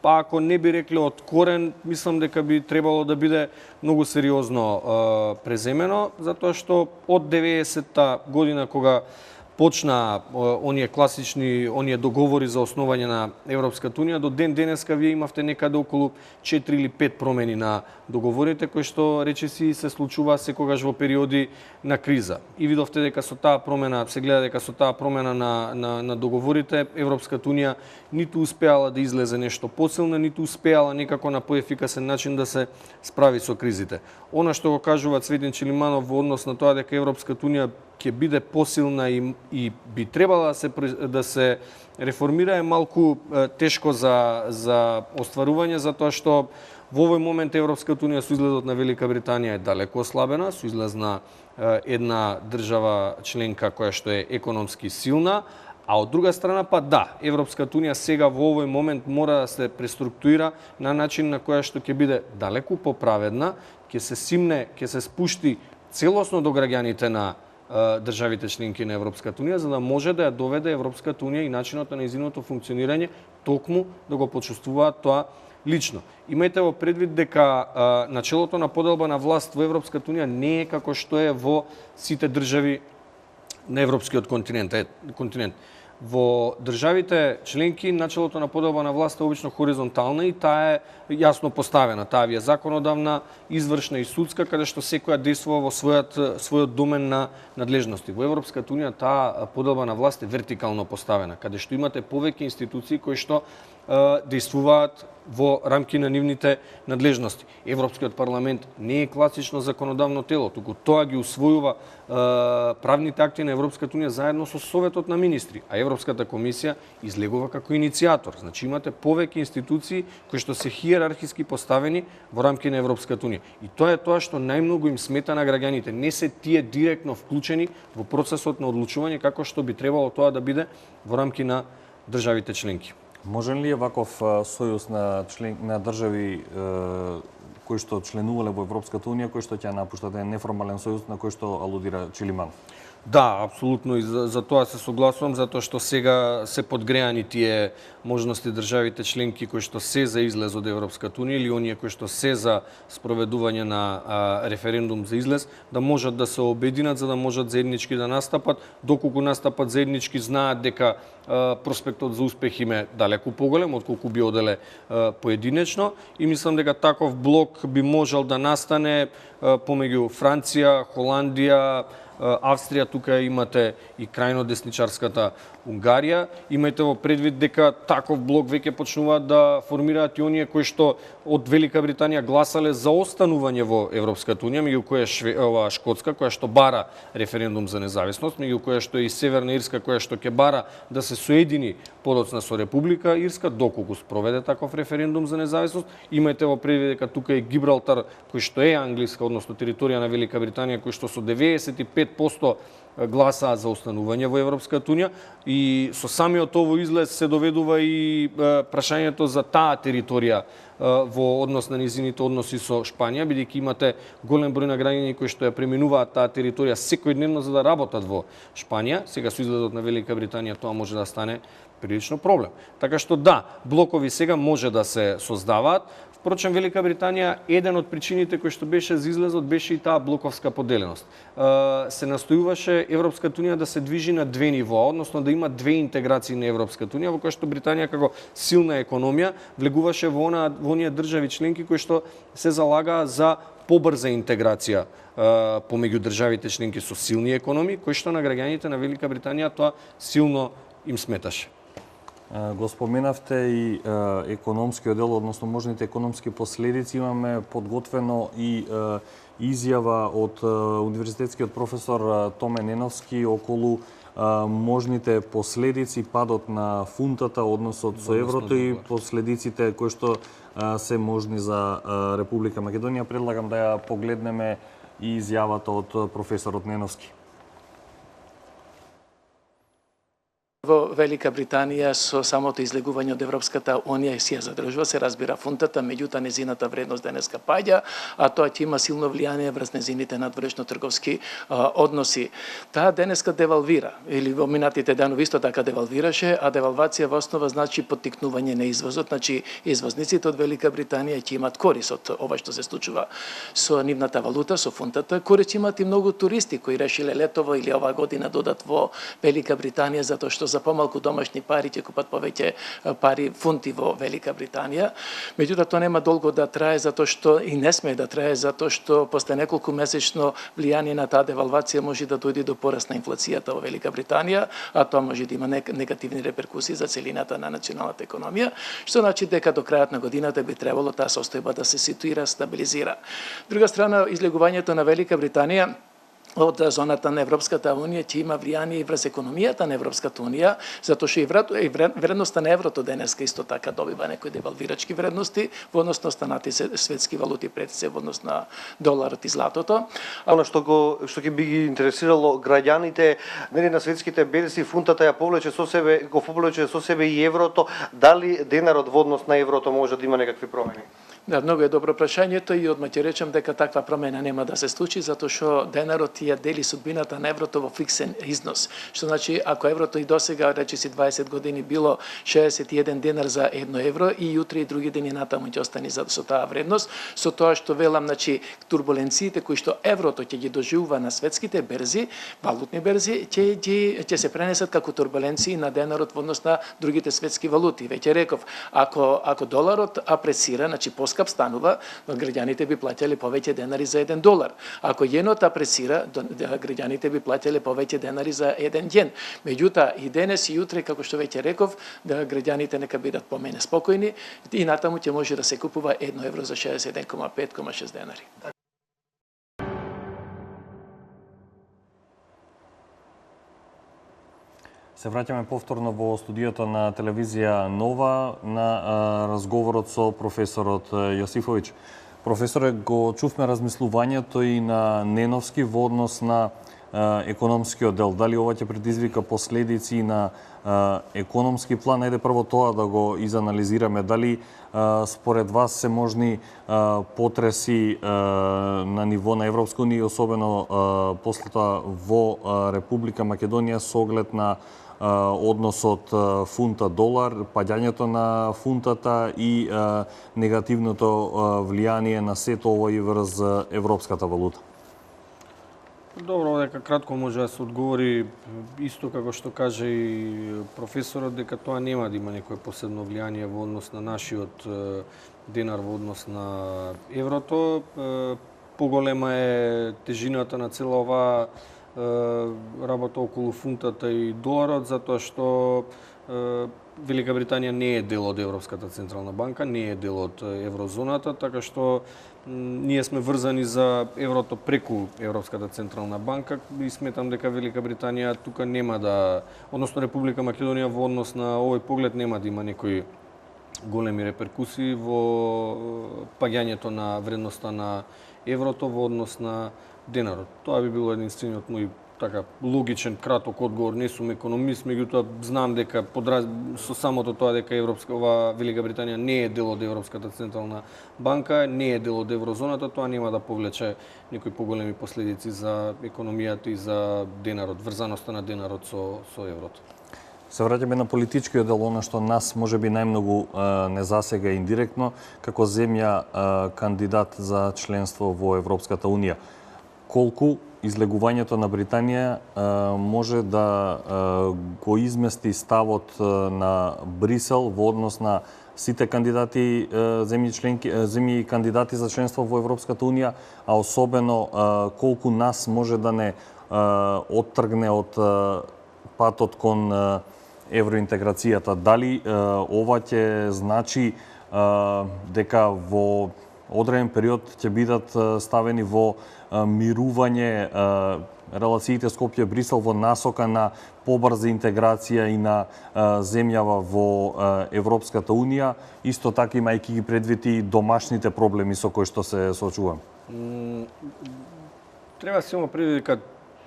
па ако не би рекле од корен, мислам дека би требало да биде многу сериозно преземено, затоа што од 90-та година кога почна оние класични договори за основање на Европската Унија, до ден денеска вие имавте некаде околу 4 или 5 промени на договорите кои што речиси се случува секогаш во периоди на криза. И видовте дека со таа промена, се гледа дека со таа промена на договорите Европската Унија ниту успеала да излезе нешто посилно, ниту успеала некако на поефикасен начин да се справи со кризите. Она што го кажува Цветин Чилиманов во однос на тоа дека Европската Унија ќе биде посилна и би требала да се реформира е малку тешко за остварување, затоа што во овој момент Европската Унија со изгледот на Велика Британија е далеко ослабена, со изглед на една држава членка која што е економски силна, а од друга страна па да, Европската Унија сега во овој момент мора да се преструктурира на начин на која што ќе биде далеку поправедна, ќе се симне, ќе се спушти целосно до граѓаните на државите членки на Европската Унија, за да може да ја доведе Европската Унија и начинот на нејзиното функционирање токму да го почувствуваат тоа лично. Имајте во предвид дека начелото на поделба на власт во Европската Унија не е како што е во сите држави на европскиот континент. Во државите членки начелото на поделба на власт е обично хоризонтална и таа е јасно поставена. Таа е законодавна, извршна и судска, каде што секоја действува во својот домен на надлежности. Во Европската Унија таа поделба на власт е вертикално поставена, каде што имате повеќе институции кои што действуваат во рамки на нивните надлежности. Европскиот парламент не е класично законодавно тело, туку тоа ги усвојува правните акти на Европската Унија заедно со Советот на министри, а Европската комисија излегува како иницијатор. Значи имате повеќе институции кои што се хиерархиски поставени во рамки на Европската Унија. И тоа е тоа што најмногу им смета на граѓаните. Не се тие директно вклучени во процесот на одлучување како што би требало тоа да биде во рамки на државите членки. Можен ли е ваков сојуз на држави кои што членувале во Европската Унија, кои што ќе напуштат, неформален сојуз на кој што алудира Чилиманов? Да, апсолутно и за тоа се согласувам, затоа што сега се подгреани тие можности државите членки кои што се за излез од Европската унија или оние кои што се за спроведување на референдум за излез, да можат да се обединат за да можат заеднички да настапат, доколку настапат заеднички знаат дека проспектот за успех им е далеку поголем отколку би оделе поединечно и мислам дека таков блок би можел да настане помеѓу Франција, Холандија, Австрија, тука имате и крајно десничарската Унгарија. Имајте во предвид дека таков блок веќе почнуваат да формираат и оние кои што од Велика Британија гласале за останување во Европската унија, меѓу која Шкотска, која што бара референдум за независност, меѓу која што и Северна Ирска, која што ќе бара да се соедини подоцна со Република Ирска, доколку спроведе таков референдум за независност. Имајте во предвид дека тука е Гибралтар, кој што е англиска, односно територија на Велика Британија, кој што со 95% гласаа за останување во Европската унија и со самиот овој излез се доведува и прашањето за таа територија во однос на низините односи со Шпанија, бидејќи имате голем број на граѓани кои што ја преминуваат таа територија секојдневно за да работат во Шпанија. Сега со излезот на Велика Британија тоа може да стане прилично проблем. Така што да, блокови сега може да се создаваат. Впрочем, Велика Британија, еден од причините кои што беше за излезот беше и таа блоковска поделеност. Се настојуваше Европската унија да се движи на две нивоа, односно да има две интеграции на Европската унија, во која што Британија како силна економија влегуваше во оние држави членки кои што се залагаа за побрза интеграција помеѓу државите членки со силни економии, кои што на граѓаните на Велика Британија тоа силно им сметаше. Го споменавте и економскиот дел, односно можните економски последици. Имаме подготвено и изјава од универзитетскиот професор Томе Неновски околу можните последици, падот на фунтата, односот со еврото и последиците кои што се можни за Република Македонија. Предлагам да ја погледнеме и изјавата од професорот Неновски. Во Велика Британија со самото излегување од Европската унија си ја задржува, се разбира фунтата, меѓутоа незината вредност денеска паѓа, а тоа ќе има силно влијание врз незините надворешно трговски односи. Таа денеска девалвира, или во минатите данови исто така девалвираше, а девалвација во основа значи поттикнување на извозот, значи извозниците од Велика Британија ќе имат корис од ова што се случува со нивната валута, со фунтата. Корис имат и многу туристи кои решиле летово или оваа година додат во Велика Британија затоа што за помалку домашни пари ќе купат повеќе пари фунти во Велика Британија. Меѓутоа тоа нема долго да трае затоа што и не смее да трае затоа што после неколку месечно влијание на таа девалвација може да дојде до пораст на инфлацијата во Велика Британија, а тоа може да има негативни реперкусии за целината на националната економија, што значи дека до крајот на годината би требало таа состојба да се ситуира, стабилизира. Друга страна, излегувањето на Велика Британија од зоната на Европската унија ќе има влијание и врз економијата на Европската унија, затоа што и вредноста на еврото денеска исто така добива некои девалвирачки вредности во однос на останати светски валути, пред се во однос на доларот и златото. Она што ќе би ги интересирало граѓаните, нели на светските берзи фунтата ја повлече со себе и еврото, дали денарот во однос на еврото може да има некакви промени? Да, многу е добро прашањето и одма ќе речем дека таква промена нема да се случи затоа што денарот ја дели судбината на еврото во фиксен износ. Што значи ако еврото и досега речиси 20 години било 61 денар за 1 евро и утре и други дени натаму ќе остане со таа вредност, со тоа што велам, значи турбуленциите кои што еврото ќе ги доживува на светските берзи, валутни берзи, ќе се пренесат како турбуленции на денарот во однос на другите светски валути. Веќе реков, ако доларот апресира, значи поскап станува, граѓаните би плаќале повеќе денари за 1 долар. Ако јенот апресира, граѓаните би плаќале повеќе денари за 1 јен. Меѓутоа и денес и утре, како што веќе реков, да граѓаните нека бидат помене спокојни и натаму ќе може да се купува 1 евро за 61,5-6 денари. Се враќаме повторно во студиото на телевизија Нова на разговорот со професорот Јосифовиќ. Професоре, го чувме размислувањето и на Неновски во однос на економскиот дел? Дали ова ќе предизвика последици на економски план? Ајде прво тоа да го изанализираме. Дали според вас се можни потреси на ниво на Европска унија, особено после тоа во Република Македонија со оглед на односот фунта-долар, паѓањето на фунтата и негативното влијание на сето ово и врз европската валута? Добро, дека кратко може да се одговори исто како што каже и професорот, дека тоа нема да има некое посебно влијание во однос на нашиот денар во однос на еврото. Поголема е тежината на цела оваа работа околу фунтата и доларот, затоа што Велика Британија не е дел од Европската централна банка, не е дел од еврозоната, така што ние сме врзани за еврото преку Европската централна банка и сметам дека Велика Британија тука нема да, односно Република Македонија во однос на овој поглед нема да има некои големи реперкусии во паѓањето на вредноста на еврото во однос на денарот. Тоа би било единствениот мој така логичен краток одговор. Не сум економист, меѓутоа знам дека со самото тоа дека ова Велика Британија не е дел од Европската централна банка, не е дел од еврозоната, тоа нема да повлече некои поголеми последици за економијата и за денарот, врзаноста на денарот со еврото. Се враќаме на политичкиот дел, она што нас можеби најмногу не засега индиректно, како земја кандидат за членство во Европската унија. Колку излегувањето на Британија може да го измести ставот на Брисел во однос на сите кандидати, земји кандидати за членство во Европската унија, а особено колку нас може да не оттргне од патот кон евроинтеграцијата. Дали ова ќе значи дека во одреден период ќе бидат ставени во мирување релациите Скопје-Брисел во насока на побрза интеграција и на земјава во Европската унија, исто така имајќи ги предвид и домашните проблеми со кои што се соочуваме? Треба да се има предвид дека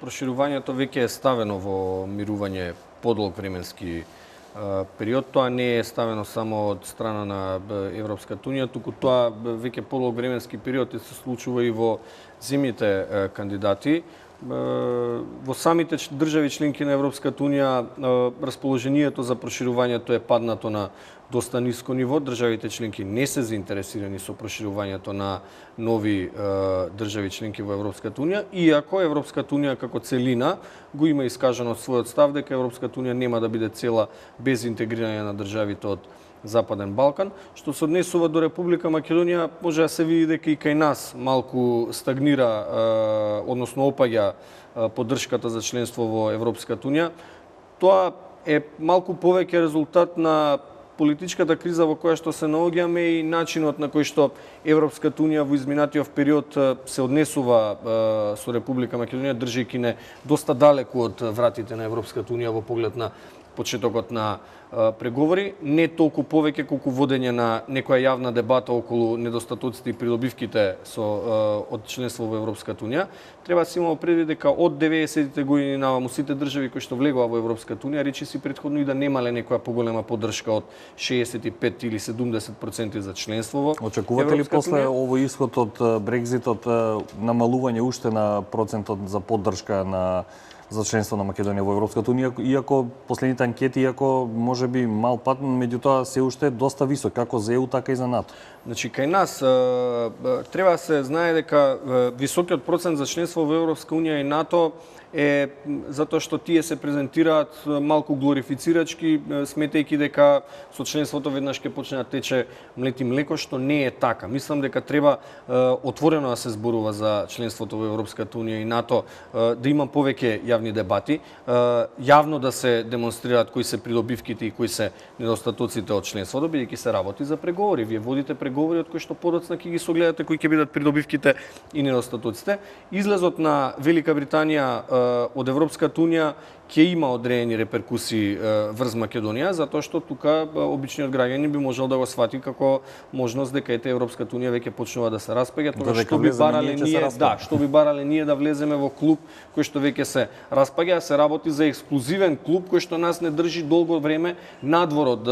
проширувањето веќе е ставено во мирување подолг временски период. Тоа не е ставено само од страна на Европската унија, туку тоа веќе подолг временски период се случува и во земјите кандидати. Во самите држави членки на Европската унија расположението за проширувањето е паднато на доста ниско ниво. Државите членки не се заинтересирани со проширувањето на нови држави членки во Европската унија, иако Европската унија како целина го има искажано својот став дека Европската унија нема да биде цела без интегрирање на државите од Западен Балкан. Што се однесува до Република Македонија, може да се види дека и кај нас малку стагнира, односно опаѓа поддршката за членство во Европската унија. Тоа е малку повеќе резултат на политичката криза во која што се наоѓаме и начинот на кој што Европската унија во изминатиот период се однесува со Република Македонија, држејќи не доста далеку од вратите на Европската унија во поглед на почетокот на преговори, не толку повеќе колку водење на некоја јавна дебата околу недостатоците и придобивките од членство во Европската унија. Треба да се имамо предвид дека од 90-тите години наваму сите држави кои што влегува во Европската унија речиси претходно и да немале некоја поголема поддршка од 65 или 70% за членство во Европската унија. Очекувате ли после овој исход од Брекзитот намалување уште на процентот за поддршка за членство на Македонија во Европската унија, иако последните анкети, иако можеби мал пат, меѓутоа се уште доста висок, како за ЕУ, така и за НАТО? Значи, кај нас треба да се знае дека високиот процент за членство во Европска унија и НАТО е затоа што тие се презентираат малку глорифицирачки, сметајќи дека со членството веднаш ќе почне да тече млет и млеко, што не е така. Мислам дека треба отворено да се зборува за членството во Европската унија и НАТО, да има повеќе јавни дебати, јавно да се демонстрираат кои се придобивките и кои се недостатоците од членството, бидејќи се работи за преговори. Вие водите преговори од кои што подоцна ќе ги согледате кои ќе бидат придобивките и недостатоците. Излезот на Велика Британија од Европската унија ќе има одредени реперкусии врз Македонија, затоа што тука обичниот граѓанин би можел да го свати како можност дека ете Европската унија веќе почнува да се распаѓа, тогаш што би барале ние, што би барале ние да влеземе во клуб кој што веќе се распаѓа, се работи за ексклузивен клуб кој што нас не држи долго време надвор од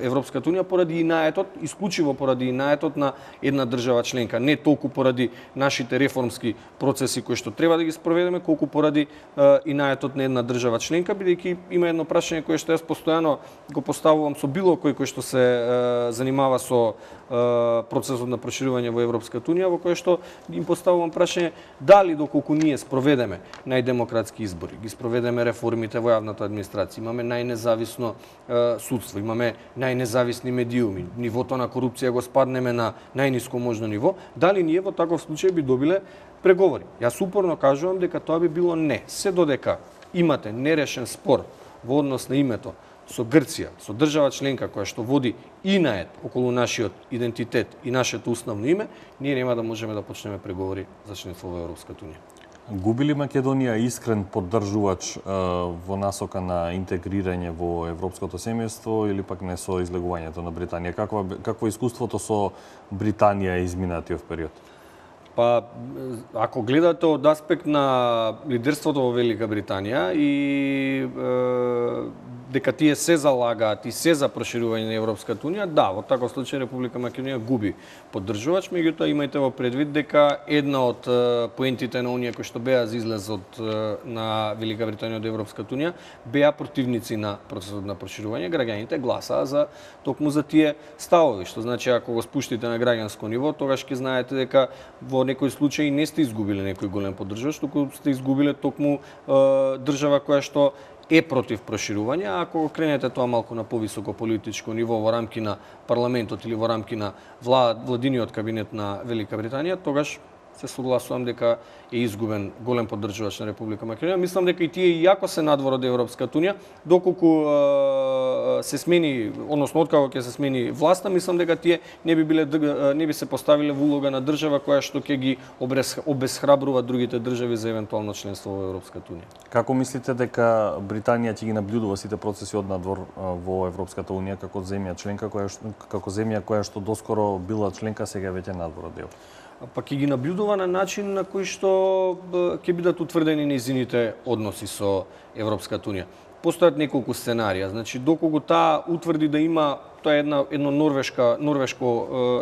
Европската унија поради инаетот, исклучиво поради инаетот на една држава членка, не толку поради нашите реформски процеси кои што треба да ги спроведеме, колку поради инаетот на една држава членка, бидејќи има едно прашање кое што јас постојано го поставувам со било кој што се занимава со процесот на проширување во Европската унија, во кое што им поставувам прашање дали доколку ние спроведеме најдемократски избори, ги спроведеме реформите во јавната администрација, имаме најнезависно судство, имаме најнезависни медиуми, нивото на корупција го спаднеме на најниско можно ниво, дали ние во таков случај би добиле преговори? Јас упорно кажувам дека тоа би било не. Се додека имате нерешен спор во однос на името со Грција, со држава членка која што води инает околу нашиот идентитет и нашето уставно име, ние нема да можеме да почнеме преговори за членство во Европската унија. Губи ли Македонија искрен поддржувач во насока на интегрирање во европското семејство или пак не со излегувањето на Британија? Какво е искуството со Британија изминатиот период? Па, ако гледате од аспект на лидерството во Велика Британија и дека тие се залагаат и се за проширување на Европската унија, да, во таков случај Република Македонија губи поддржувач, меѓутоа имајте во предвид дека една од поентите на унија кои што беа за излезот на Велика Британија од Европската унија беа противници на процесот на проширување, граѓаните гласаа за токму за тие ставови, што значи ако го спуштите на граѓанско ниво, тогаш ќе знаете дека во некои случаи не сте изгубиле некој голем поддржувач, туку сте изгубиле токму држава која што е против проширување, а ако го кренете тоа малку на повисоко политичко ниво во рамки на парламентот или во рамки на владиниот кабинет на Велика Британија, тогаш се согласувам дека е изгубен голем поддржувач на Република Македонија. Мислам дека и тие иако се надвор од Европската унија, доколку се смени, односно откако ќе се смени власта, мислам дека тие не би се поставиле во улога на држава која што ќе ги обесхрабрува другите држави за евентуално членство во Европската унија. Како мислите дека Британија ќе ги наблюдува сите процеси од надвор во Европската унија како земја членка која што доскоро била членка, сега веќе надвор од ЕУ? Па ќе ги наблюдува на начин на кој што ќе бидат утврдени нејзините односи со Европската унија. Постојат неколку сценарија, значи доколку таа утврди да има, тоа е едно норвешко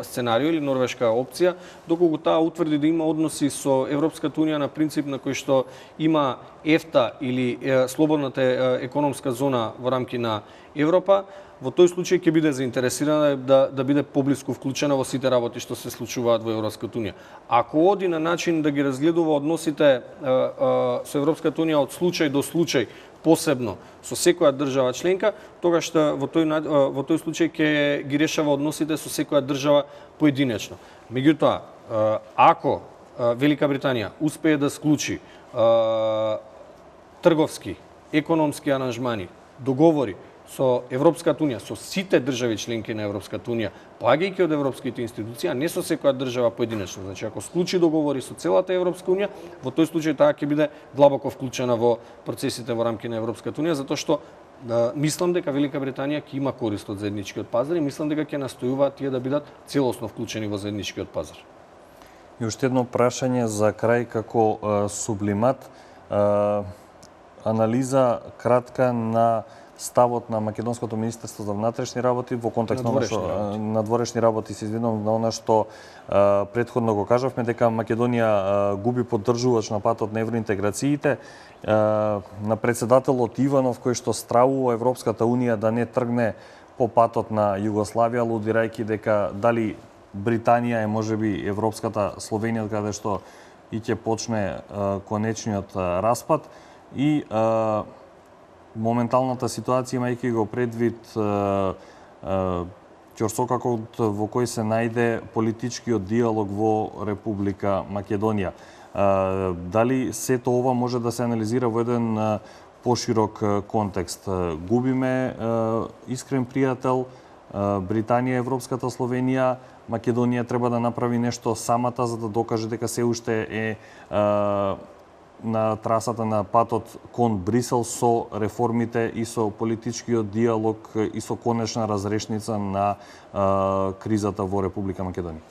сценарио или норвешка опција, доколку таа утврди да има односи со Европската унија на принцип на кој што има ЕФТА или слободната економска зона во рамки на Европа, во тој случај ќе биде заинтересирана да биде поблиску вклучена во сите работи што се случуваат во Европската унија. Ако оди на начин да ги разгледува односите со Европската унија од случај до случај, посебно со секоја држава членка, тогаш во тој случај ќе ги решава односите со секоја држава поединечно. Меѓутоа, ако Велика Британија успее да склучи трговски, економски аранжмани, договори со Европската унија, со сите држави членки на Европската унија, поаѓајќи од европските институции, а не со секоја држава поединечно. Значи, ако склучи договори со целата Европска унија, во тој случај таа ќе биде длабоко вклучена во процесите во рамки на Европската унија, затоа што мислам дека Велика Британија ќе има корист од заедничкиот пазар и мислам дека ќе настојуваат тие да бидат целосно вклучени во заедничкиот пазар. И уште едно прашање за крај како сублимат, анализа кратка на ставот на Македонското министерство за внатрешни работи во контекст на надворешни работи, се извинувам на она што претходно го кажавме, дека Македонија губи поддржувач на патот на евроинтеграциите, на председателот Иванов кој што стравува Европската унија да не тргне по патот на Југославија, алудирајќи дека дали Британија е можеби европската Словенија каде што и ќе почне конечниот распад и моменталната ситуација, имајќи го предвид ќорсокакот во кој се најде политичкиот диалог во Република Македонија. Дали сето ова може да се анализира во еден поширок контекст? Губиме искрен пријател, Британија, Европската Словенија, Македонија треба да направи нешто самата за да докаже дека се уште е на трасата на патот кон Брисел со реформите и со политичкиот диалог и со конечна разрешница на кризата во Република Македонија?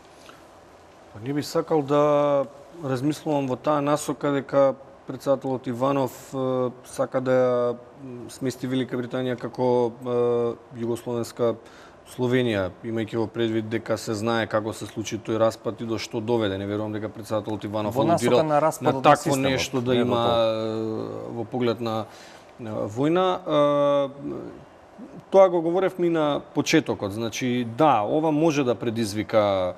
Не би сакал да размислувам во таа насока дека председателот Иванов сака да ја смести Велика Британија како југословенска Словенија, имајќи во предвид дека се знае како се случи тој распад и до што доведе. Не верувам дека председателот Иванов алудирал на такво нешто да има во поглед на војна. Тоа го говоревме и на почетокот. Значи, да, ова може да предизвика,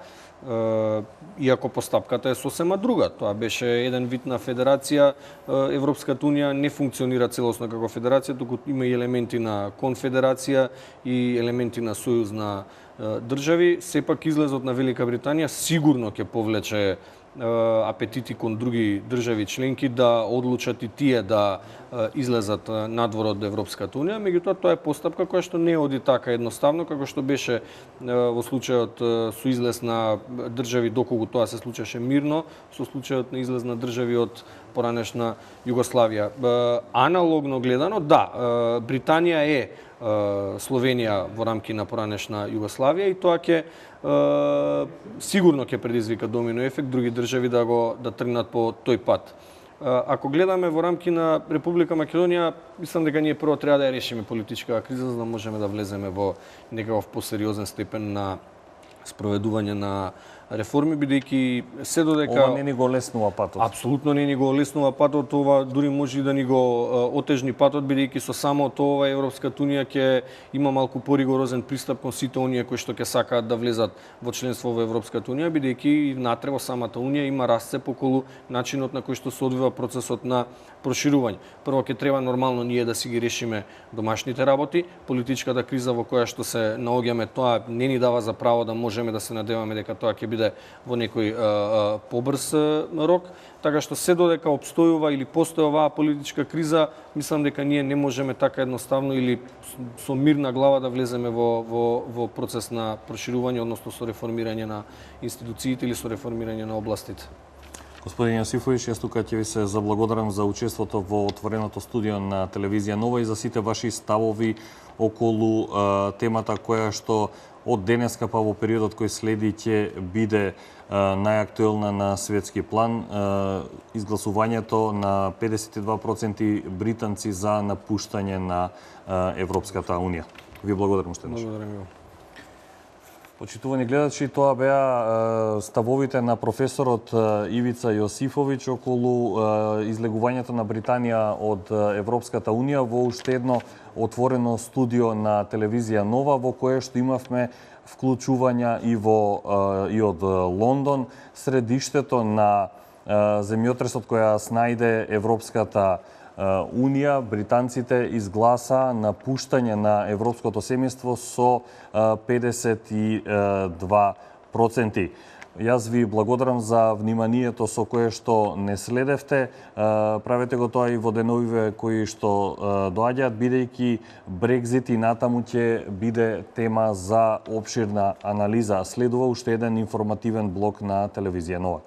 иако постапката е сосема друга. Тоа беше еден вид на федерација. Европската унија не функционира целосно како федерација, туку има и елементи на конфедерација и елементи на сојуз на држави. Сепак излезот на Велика Британија сигурно ќе повлече апетити кон други држави членки да одлучат и тие да излезат надвор од Европската унија, меѓутоа тоа е постапка која што не оди така едноставно како што беше во случајот со излез на држави, доколку тоа се случеше мирно, со случајот на излез на држави од поранешна Југославија. Аналогно гледано, да, Британија е Словенија во рамки на поранешна Југославија и тоа ќе сигурно ќе предизвика домино ефект други држави да тргнат по тој пат. Ако гледаме во рамки на Република Македонија, мислам дека ние прво треба да ја решиме политичкава криза за да можеме да влеземе во некаков посериозен степен на спроведување на реформи, бидејќи се додека ова не ни го леснува патот. Апсолутно не ни го леснува патот, ова дури може и да ни го отежни патот, бидејќи со самото ова Европската унија ќе има малку поригорозен пристап кон сите оние кои што ќе сакаат да влезат во членство во Европската унија, бидејќи внатре во самата унија има расцеп околу начинот на кој што се одвива процесот на проширување. Прво ќе треба нормално ние да си ги решиме домашните работи, политичката криза во која што се наоѓаме, тоа не ни дава за право да можеме да се надеваме дека тоа ќе биде во некој побрз рок, така што се додека обстојува или постои оваа политичка криза, мислам дека ние не можеме така едноставно или со мирна глава да влеземе во процес на проширување, односно со реформирање на институциите или со реформирање на областите. Господин Јосифовиќ, јас тука ќе ви се заблагодарам за учеството во отвореното студио на телевизија Нова и за сите ваши ставови околу темата која што од денеска па во периодот кој следи ќе биде најактуелна на светски план, изгласувањето на 52% британци за напуштање на Европската унија. Ви благодарам уште еднаш. Благодарам. Почитувани гледачи, тоа беа ставовите на професорот Ивица Јосифовиќ околу излегувањето на Британија од Европската унија во уште едно отворено студио на телевизија Нова, во кое што имавме вклучувања и од Лондон, средиштето на земјотресот која снајде Европската Унија. Британците изгласа напуштање на европското семејство со 52%. Јас ви благодарам за вниманието со кое што не следевте. Правете го тоа и во деновиве кои што доаѓаат, бидејќи Брекзит и натаму ќе биде тема за опширна анализа. Следува уште еден информативен блок на телевизија Нова.